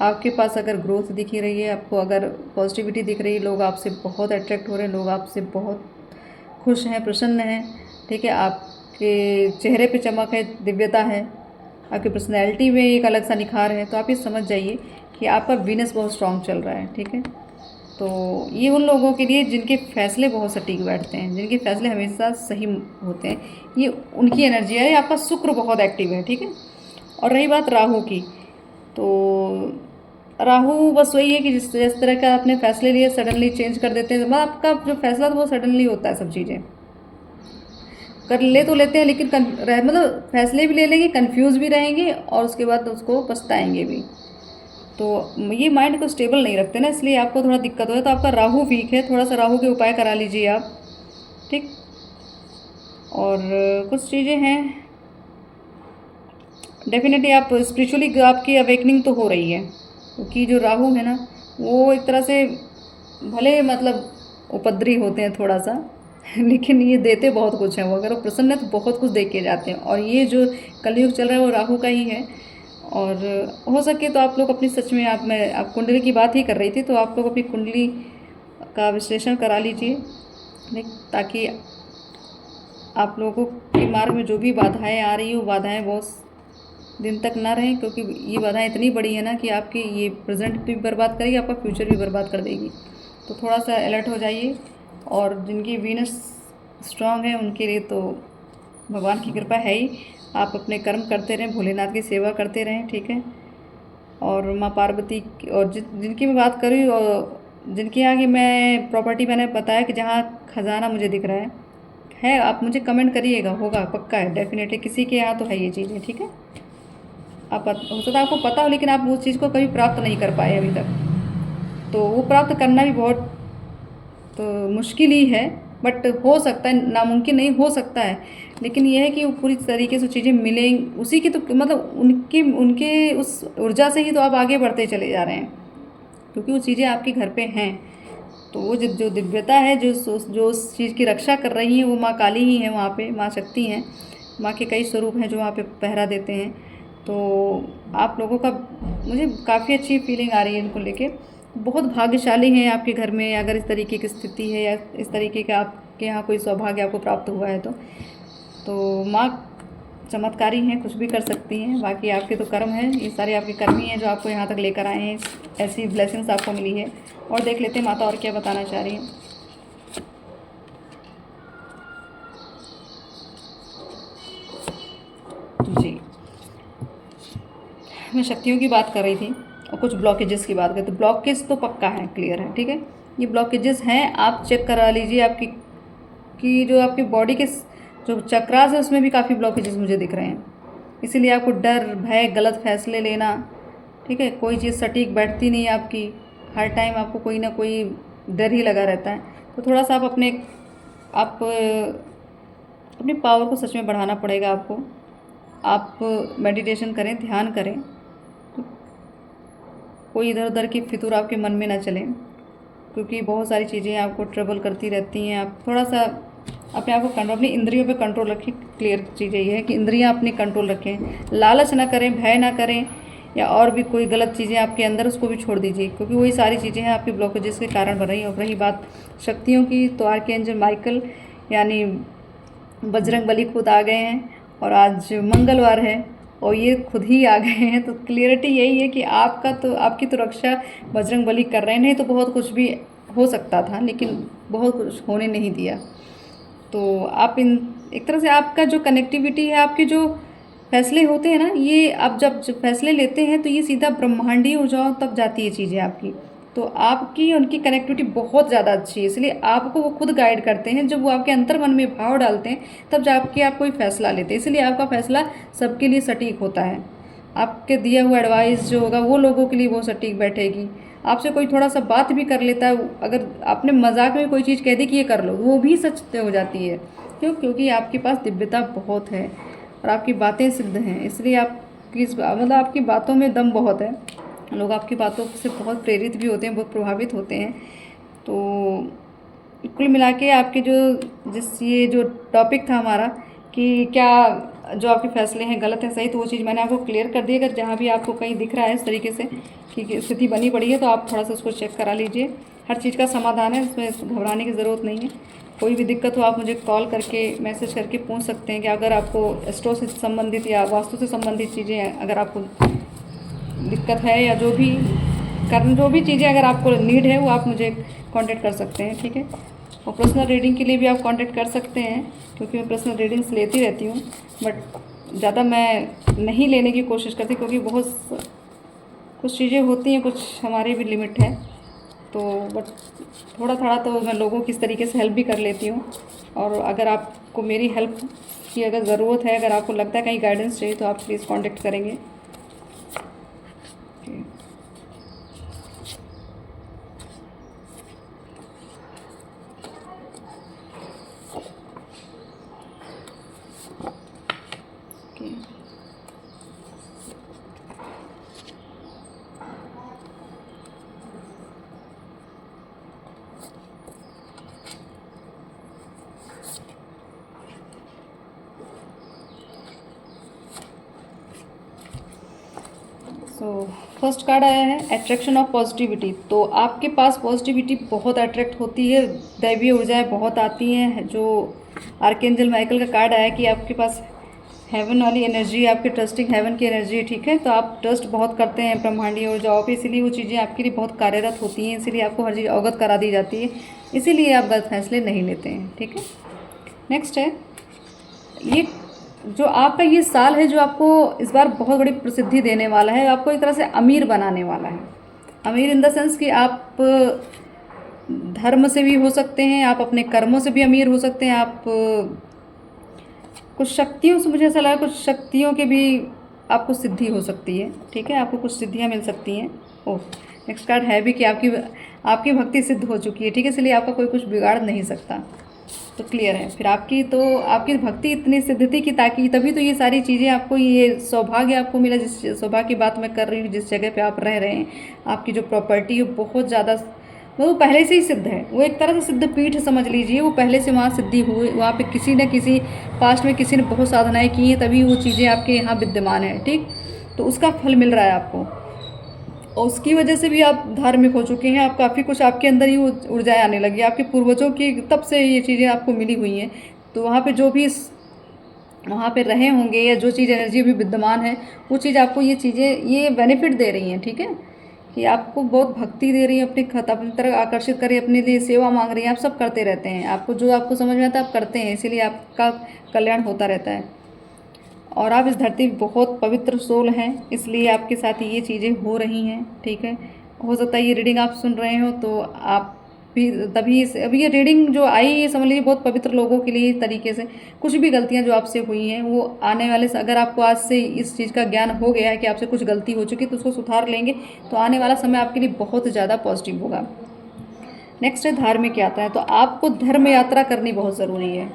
आपके पास अगर ग्रोथ दिख ही रही है, आपको अगर पॉजिटिविटी दिख रही है, लोग आपसे बहुत अट्रैक्ट हो रहे हैं, लोग आपसे बहुत खुश हैं, प्रसन्न हैं, ठीक है, आपके चेहरे पे चमक है, दिव्यता है, आपकी पर्सनैलिटी में एक अलग सा निखार है, तो आप ये समझ जाइए कि आपका वीनस बहुत स्ट्रॉन्ग चल रहा है, ठीक है। तो ये उन लोगों के लिए जिनके फैसले बहुत सटीक बैठते हैं, जिनके फैसले हमेशा सही होते हैं, ये उनकी एनर्जी है। आपका शुक्र बहुत एक्टिव है, ठीक है। और रही बात राहु की, तो राहु बस वही है कि जिस तरह का आपने फैसले लिए सडनली चेंज कर देते हैं। मतलब आपका जो फैसला था वो सडनली होता है, सब चीज़ें कर ले तो लेते हैं, लेकिन मतलब फैसले भी ले लेंगे, कंफ्यूज भी रहेंगे और उसके बाद उसको पछताएंगे भी। तो ये माइंड को स्टेबल नहीं रखते ना, इसलिए आपको थोड़ा दिक्कत हो है। तो आपका राहु वीक है, थोड़ा सा राहु के उपाय करा लीजिए आप, ठीक। और कुछ चीज़ें हैं, डेफिनेटली आप स्पिरिचुअली आपकी अवेकनिंग तो हो रही है, क्योंकि जो राहु है ना, वो एक तरह से भले मतलब उपद्रवी होते हैं थोड़ा सा, लेकिन ये देते बहुत कुछ है। वो अगर वो प्रसन्न है तो बहुत कुछ दे के जाते हैं, और ये जो कलयुग चल रहा है वो राहु का ही है। और हो सके तो आप लोग अपनी, सच में आप कुंडली की बात ही कर रही थी, तो आप लोग अपनी कुंडली का विश्लेषण करा लीजिए, ताकि आप लोगों के मार्ग में जो भी बाधाएं आ रही हो, बाधाएं बहुत दिन तक ना रहें, क्योंकि ये बाधाएं इतनी बड़ी है ना कि आपकी ये प्रेजेंट भी बर्बाद करेगी, आपका फ्यूचर भी बर्बाद कर देगी। तो थोड़ा सा अलर्ट हो जाइए। और जिनकी वीनस स्ट्रांग है उनके लिए तो भगवान की कृपा है ही। आप अपने कर्म करते रहें, भोलेनाथ की सेवा करते रहें, ठीक है। और माँ पार्वती और जिनकी मैं बात करूँ, और जिनके यहाँ की मैं प्रॉपर्टी, मैंने बताया कि जहाँ खजाना मुझे दिख रहा है, आप मुझे कमेंट करिएगा, होगा पक्का है, डेफिनेटली किसी के यहाँ तो है ये चीज़ें, ठीक है। आप हो सकता है आपको पता हो, लेकिन आप उस चीज़ को कभी प्राप्त नहीं कर पाए अभी तक। तो वो प्राप्त करना भी बहुत तो मुश्किल ही है, बट हो सकता है, नामुमकिन नहीं, हो सकता है। लेकिन ये है कि वो पूरी तरीके से चीज़ें मिलेंगी, उसी की तो मतलब उनके उनके उस ऊर्जा से ही तो आप आगे बढ़ते चले जा रहे हैं, क्योंकि वो चीज़ें आपके घर पे हैं। तो वो जो दिव्यता है, जो उस चीज़ की रक्षा कर रही हैं, वो माँ काली ही हैं वहाँ पे, माँ शक्ति हैं। माँ के कई स्वरूप हैं जो वहाँ पे पहरा देते हैं। तो आप लोगों का मुझे काफ़ी अच्छी फीलिंग आ रही है इनको लेके। बहुत भाग्यशाली हैं आपके घर में अगर इस तरीके की स्थिति है, या इस तरीके का आपके यहाँ कोई सौभाग्य आपको प्राप्त हुआ है तो माँ चमत्कारी हैं, कुछ भी कर सकती हैं। बाकी आपके तो कर्म हैं, ये सारे आपके कर्म ही हैं जो आपको यहाँ तक लेकर आए हैं, ऐसी ब्लेसिंग्स आपको मिली है। और देख लेते हैं माता और क्या बताना चाह रही हैं। जी, मैं शक्तियों की बात कर रही थी और कुछ ब्लॉकेजेस की बात करें तो ब्लॉकेज तो पक्का है, क्लियर है, ठीक है। ये ब्लॉकेजेस हैं, आप चेक करा लीजिए। आपकी जो आपकी बॉडी के जो चक्रास है उसमें भी काफ़ी ब्लॉकेजेस मुझे दिख रहे हैं। इसीलिए आपको डर, भय, गलत फैसले लेना, ठीक है, कोई चीज़ सटीक बैठती नहीं है आपकी, हर टाइम आपको कोई ना कोई डर ही लगा रहता है। तो थोड़ा सा आप अपनी पावर को सच में बढ़ाना पड़ेगा आपको। आप मेडिटेशन करें, ध्यान करें, तो कोई इधर उधर की फितूर आपके मन में ना चले, क्योंकि बहुत सारी चीज़ें आपको ट्रबल करती रहती हैं। आप थोड़ा सा अपने आप को कंट्रोल, अपनी इंद्रियों पे कंट्रोल रखें। क्लियर चीज़ ये है कि इंद्रियां अपनी कंट्रोल रखें, लालच ना करें, भय ना करें, या और भी कोई गलत चीज़ें आपके अंदर, उसको भी छोड़ दीजिए, क्योंकि वही सारी चीज़ें हैं आपकी ब्लॉकेजेस के कारण बन रही हैं। और रही बात शक्तियों की, तो आर्कएंजल माइकल यानी बजरंग बली खुद आ गए हैं, और आज मंगलवार है और ये खुद ही आ गए हैं। तो क्लियरिटी यही है कि आपकी तो रक्षा बजरंग बली कर रहे हैं। नहीं तो बहुत कुछ भी हो सकता था, लेकिन बहुत कुछ होने नहीं दिया। तो आप एक तरह से आपका जो कनेक्टिविटी है, आपके जो फैसले होते हैं ना, ये आप जब फैसले लेते हैं तो ये सीधा ब्रह्मांडीय ऊर्जाओं तक जाती है चीज़ें आपकी। तो आपकी उनकी कनेक्टिविटी बहुत ज़्यादा अच्छी है, इसलिए आपको वो खुद गाइड करते हैं। जब वो आपके अंतर मन में भाव डालते हैं, तब जाके आप कोई फैसला लेते हैं, इसलिए आपका फैसला सबके लिए सटीक होता है। आपके दिया हुआ एडवाइस जो होगा वो लोगों के लिए वो सटीक बैठेगी। आपसे कोई थोड़ा सा बात भी कर लेता है, अगर आपने मजाक में कोई चीज़ कह दी कि ये कर लो, वो भी सच हो जाती है। क्यों? क्योंकि आपके पास दिव्यता बहुत है और आपकी बातें सिद्ध हैं, इसलिए मतलब आपकी बातों में दम बहुत है। लोग आपकी बातों से बहुत प्रेरित भी होते हैं, बहुत प्रभावित होते हैं। तो कुल मिला के आपके ये जो टॉपिक था हमारा कि क्या जो आपके फैसले हैं गलत है सही, तो वो चीज़ मैंने आपको क्लियर कर दी। अगर जहाँ भी आपको कहीं दिख रहा है इस तरीके से कि स्थिति बनी पड़ी है, तो आप थोड़ा सा उसको चेक करा लीजिए। हर चीज़ का समाधान है, इसमें घबराने की ज़रूरत नहीं है। कोई भी दिक्कत हो आप मुझे कॉल करके, मैसेज करके पूछ सकते हैं कि अगर आपको एस्ट्रो से संबंधित या वास्तु से संबंधित चीज़ें अगर आपको दिक्कत है, या जो भी चीज़ें अगर आपको नीड है, वो आप मुझे कांटेक्ट कर सकते हैं, ठीक है। और पर्सनल रीडिंग के लिए भी आप कांटेक्ट कर सकते हैं, क्योंकि मैं पर्सनल रीडिंग्स लेती रहती हूँ, बट ज़्यादा मैं नहीं लेने की कोशिश करती, क्योंकि बहुत कुछ चीज़ें होती हैं, कुछ हमारी भी लिमिट है। तो बट थोड़ा थोड़ा तो मैं लोगों की इस तरीके से हेल्प भी कर लेती हूँ। और अगर आपको मेरी हेल्प की अगर ज़रूरत है, अगर आपको लगता है कहीं गाइडेंस चाहिए, तो आप प्लीज़ कांटेक्ट करेंगे। सो फर्स्ट कार्ड आया है अट्रैक्शन ऑफ पॉजिटिविटी। तो आपके पास पॉजिटिविटी बहुत अट्रैक्ट होती है, दैवीय ऊर्जाएं बहुत आती हैं। जो आर्कएंजल माइकल का कार्ड आया कि आपके पास हेवन वाली एनर्जी, आपकी ट्रस्टिंग हेवन की एनर्जी, ठीक है। तो आप ट्रस्ट बहुत करते हैं ब्रह्मांडीय ऊर्जाओं पे, इसीलिए वो चीज़ें आपके लिए बहुत कार्यरत होती हैं, इसीलिए आपको हर चीज़ अवगत करा दी जाती है, इसीलिए आप गलत फैसले नहीं लेते हैं, ठीक है। नेक्स्ट है ये जो आपका ये साल है, जो आपको इस बार बहुत बड़ी प्रसिद्धि देने वाला है, आपको एक तरह से अमीर बनाने वाला है। अमीर इन द सेंस कि आप धर्म से भी हो सकते हैं, आप अपने कर्मों से भी अमीर हो सकते हैं, आप कुछ शक्तियों से, मुझे ऐसा लगा कुछ शक्तियों के भी आपको सिद्धि हो सकती है, ठीक है। आपको कुछ सिद्धियां मिल सकती हैं। ओह, नेक्स्ट कार्ड है भी कि आपकी भक्ति सिद्ध हो चुकी है, ठीक है, इसलिए आपका कोई कुछ बिगाड़ नहीं सकता। तो क्लियर है। फिर आपकी भक्ति इतनी सिद्ध थी कि ताकि तभी तो ये सारी चीज़ें आपको, ये सौभाग्य आपको मिला, जिस सौभाग्य की बात मैं कर रही हूँ, जिस जगह पे आप रह रहे हैं, आपकी जो प्रॉपर्टी है बहुत ज़्यादा, वो पहले से ही सिद्ध है, वो एक तरह से सिद्ध पीठ समझ लीजिए, वो पहले से वहाँ सिद्धि हुई, वहाँ पे किसी न किसी पास्ट में किसी ने बहुत साधनाएं की हैं, तभी वो चीज़ें आपके यहाँ विद्यमान हैं, ठीक। तो उसका फल मिल रहा है आपको, और उसकी वजह से भी आप धार्मिक हो चुके हैं, आप काफ़ी कुछ आपके अंदर ही ऊर्जाएं आने लगी, आपके पूर्वजों की तब से ये चीज़ें आपको मिली हुई हैं। तो वहाँ पे जो भी वहाँ पे रहे होंगे, या जो चीज़ एनर्जी भी विद्यमान है, वो चीज़ आपको ये चीज़ें ये बेनिफिट दे रही हैं, ठीक है, कि आपको बहुत भक्ति दे रही है, अपनी तरफ आकर्षित कर रही है, अपने लिए सेवा मांग रही है। आप सब करते रहते हैं, आपको जो आपको समझ में आता है आप करते हैं, इसीलिए आपका कल्याण होता रहता है। और आप इस धरती पर बहुत पवित्र सोल हैं, इसलिए आपके साथ ये चीज़ें हो रही हैं, ठीक है। हो सकता है ये रीडिंग आप सुन रहे हो तो आप भी तभी अभी ये रीडिंग जो आई, ये समझ लीजिए बहुत पवित्र लोगों के लिए, इस तरीके से कुछ भी गलतियां जो आपसे हुई हैं वो आने वाले, अगर आपको आज से इस चीज़ का ज्ञान हो गया है कि आपसे कुछ गलती हो चुकी है, तो उसको सुधार लेंगे, तो आने वाला समय आपके लिए बहुत ज़्यादा पॉजिटिव होगा। नेक्स्ट है धार्मिक यात्रा है, तो आपको धर्म यात्रा करनी बहुत ज़रूरी है।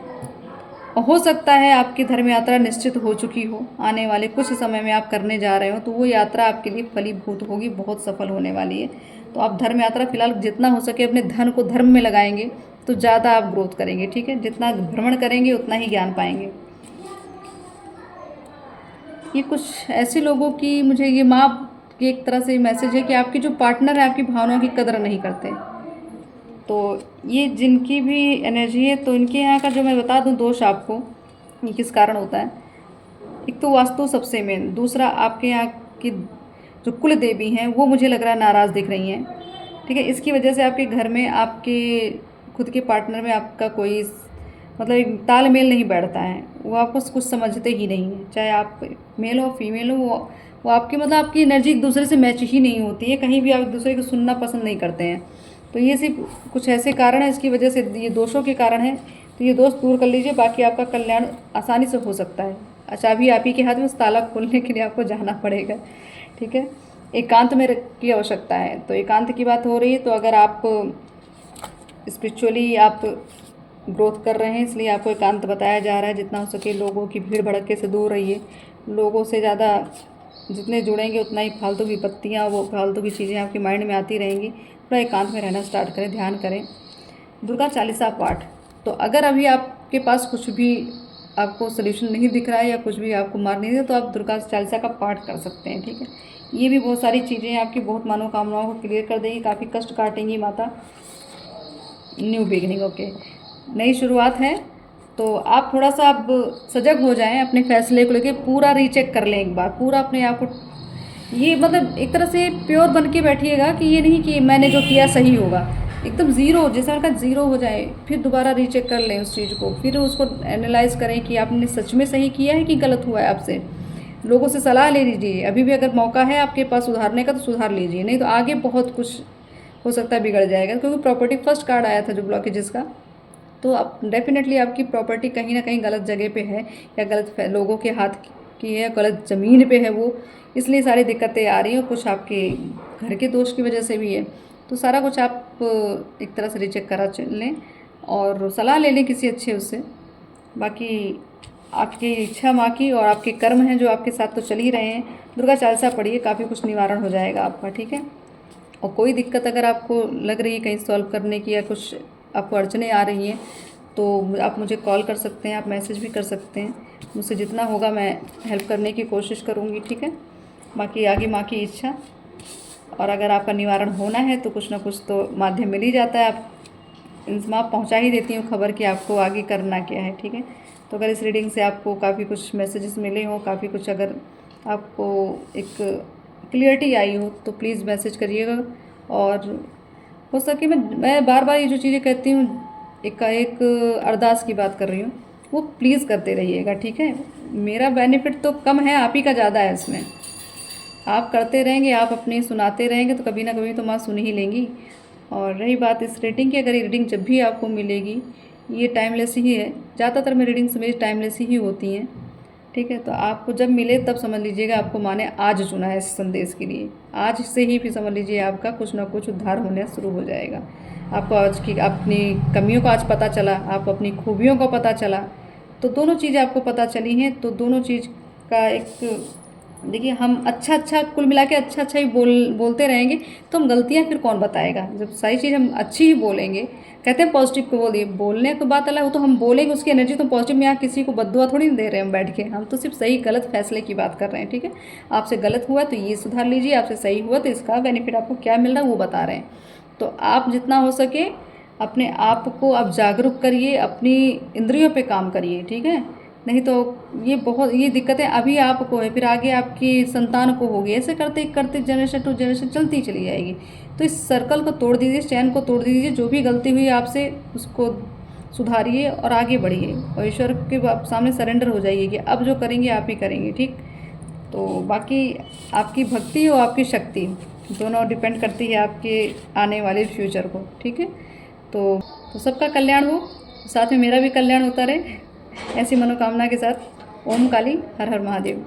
हो सकता है आपकी धर्म यात्रा निश्चित हो चुकी हो, आने वाले कुछ समय में आप करने जा रहे हो, तो वो यात्रा आपके लिए फलीभूत होगी, बहुत सफल होने वाली है। तो आप धर्म यात्रा फिलहाल जितना हो सके अपने धन को धर्म में लगाएंगे तो ज़्यादा आप ग्रोथ करेंगे, ठीक है। जितना भ्रमण करेंगे उतना ही ज्ञान पाएंगे। ये कुछ ऐसे लोगों की, मुझे ये माँ की एक तरह से मैसेज है कि आपके जो पार्टनर है आपकी भावनाओं की कदर नहीं करते। तो ये जिनकी भी एनर्जी है, तो इनके यहाँ का जो मैं बता दूँ दोष आपको, ये किस कारण होता है। एक तो वास्तु सबसे मेन, दूसरा आपके यहाँ की जो कुल देवी हैं वो मुझे लग रहा है नाराज़ दिख रही हैं, ठीक है। इसकी वजह से आपके घर में, आपके खुद के पार्टनर में आपका कोई मतलब एक तालमेल नहीं बैठता है, वो आपको कुछ समझते ही नहीं है, चाहे आप मेल हो फीमेल हो, वो आपकी मतलब आपकी एनर्जी एक दूसरे से मैच ही नहीं होती है, कहीं भी आप एक दूसरे को सुनना पसंद नहीं करते हैं। तो ये सिर्फ कुछ ऐसे कारण हैं, इसकी वजह से ये दोषों के कारण है, तो ये दोष दूर कर लीजिए, बाकी आपका कल्याण आसानी से हो सकता है। अच्छा, अभी आप ही के हाथ में उस ताला खोलने के लिए आपको जाना पड़ेगा, ठीक है। एकांत में की आवश्यकता है, तो एकांत की बात हो रही है, तो अगर आप स्पिरिचुअली आप ग्रोथ कर रहे हैं, इसलिए आपको एकांत बताया जा रहा है। जितना हो सके लोगों की भीड़ भड़के से दूर रहिए, लोगों से ज़्यादा जितने जुड़ेंगे उतना ही फालतू विपत्तियाँ, वो फालतू की चीज़ें आपके माइंड में आती रहेंगी। थोड़ा एकांत में रहना स्टार्ट करें, ध्यान करें। दुर्गा चालीसा पाठ, तो अगर अभी आपके पास कुछ भी आपको सोल्यूशन नहीं दिख रहा है या कुछ भी आपको मार नहीं दे, तो आप दुर्गा चालीसा का पाठ कर सकते हैं, ठीक है। ये भी बहुत सारी चीज़ें आपकी बहुत मनोकामनाओं को क्लियर कर देगी, काफ़ी कष्ट काटेंगी माता। न्यू बिगनिंग, ओके, नई शुरुआत है, तो आप थोड़ा सा अब सजग हो जाएं, अपने फैसले को लेकर पूरा रीचेक कर लें एक बार, पूरा अपने आप को, ये मतलब एक तरह से प्योर बन के बैठिएगा कि ये नहीं कि मैंने जो किया सही होगा, एकदम ज़ीरो, जैसा का ज़ीरो हो जाए, फिर दोबारा रीचेक कर लें उस चीज़ को, फिर उसको एनालाइज करें कि आपने सच में सही किया है कि गलत हुआ है आपसे। लोगों से सलाह ले लीजिए, अभी भी अगर मौका है आपके पास सुधारने का तो सुधार लीजिए, नहीं तो आगे बहुत कुछ हो सकता है बिगड़ जाएगा, क्योंकि प्रॉपर्टी फर्स्ट कार्ड आया था जो ब्लॉकेजेस का, तो अब डेफिनेटली आपकी प्रॉपर्टी कहीं ना कहीं गलत जगह पे है, या गलत लोगों के हाथ की है, गलत ज़मीन पे है वो, इसलिए सारी दिक्कतें आ रही हैं, कुछ आपके घर के दोष की वजह से भी है। तो सारा कुछ आप एक तरह से रिचेक करा लें और सलाह ले लें किसी अच्छे उससे। बाकी आपकी इच्छा माँ की, और आपके कर्म हैं जो आपके साथ तो चल ही रहे हैं। दुर्गा चालीसा पढ़िए, काफ़ी कुछ निवारण हो जाएगा आपका, ठीक है। और कोई दिक्कत अगर आपको लग रही है कहीं सॉल्व करने की, या कुछ आपको अड़चने आ रही हैं, तो आप मुझे कॉल कर सकते हैं, आप मैसेज भी कर सकते हैं, मुझसे जितना होगा मैं हेल्प करने की कोशिश करूँगी, ठीक है। बाकी आगे माँ की इच्छा, और अगर आपका निवारण होना है तो कुछ ना कुछ तो माध्यम मिल ही जाता है, आप मैं पहुँचा ही देती हूँ खबर कि आपको आगे करना क्या है, ठीक है। तो अगर इस रीडिंग से आपको काफ़ी कुछ मैसेजेस मिले हों, काफ़ी कुछ अगर आपको एक क्लियरिटी आई हो तो प्लीज़ मैसेज करिएगा। और हो सके मैं बार बार ये जो चीज़ें कहती हूँ, एक अरदास की बात कर रही हूँ, वो प्लीज़ करते रहिएगा, ठीक है। मेरा बेनिफिट तो कम है, आप ही का ज़्यादा है इसमें। आप करते रहेंगे, आप अपने सुनाते रहेंगे तो कभी ना कभी तो माँ सुन ही लेंगी। और रही बात इस रीडिंग की, अगर ये रीडिंग जब भी आपको मिलेगी, ये टाइमलेस ही है। ज़्यादातर मेरी रीडिंग्स मेरी टाइमलेस ही होती हैं, ठीक है। तो आपको जब मिले तब समझ लीजिएगा आपको माँ ने आज चुना है इस संदेश के लिए। आज से ही फिर समझ लीजिए आपका कुछ ना कुछ उद्धार होने शुरू हो जाएगा। आपको आज की अपनी कमियों का आज पता चला, आपको अपनी खूबियों का पता चला, तो दोनों चीज़ें आपको पता चली हैं। तो दोनों चीज़ का एक देखिए, हम अच्छा कुल मिला के अच्छा ही बोलते रहेंगे तो हम गलतियाँ फिर कौन बताएगा। जब सारी चीज़ हम अच्छी ही बोलेंगे, कहते हैं पॉजिटिव को बोलिए, बोलने की बात अलग, वो तो हम बोलेंगे उसकी एनर्जी तो पॉजिटिव में। यहाँ किसी को बद्दुआ थोड़ी ना दे रहे हैं हम बैठ के, हम तो सिर्फ सही गलत फैसले की बात कर रहे हैं, ठीक है। आपसे गलत हुआ तो ये सुधार लीजिए, आपसे सही हुआ तो इसका बेनिफिट आपको क्या मिल रहा है वो बता रहे हैं। तो आप जितना हो सके अपने आप को आप जागरूक करिए, अपनी इंद्रियों पे काम करिए, ठीक है। नहीं तो ये दिक्कतें अभी आपको है, फिर आगे आपकी संतान को होगी। ऐसे करते करते जनरेशन टू जनरेशन चलती चली जाएगी। तो इस सर्कल को तोड़ दीजिए, इस चैन को तोड़ दीजिए। जो भी गलती हुई आपसे उसको सुधारिए और आगे बढ़िए और ईश्वर के सामने सरेंडर हो जाइए कि अब जो करेंगे आप ही करेंगे, ठीक। तो बाकी आपकी भक्ति और आपकी शक्ति दोनों डिपेंड करती है आपके आने वाले फ्यूचर को, ठीक है। तो सबका कल्याण हो, साथ में मेरा भी कल्याण होता रहे, ऐसी मनोकामना के साथ। ओम काली, हर हर महादेव।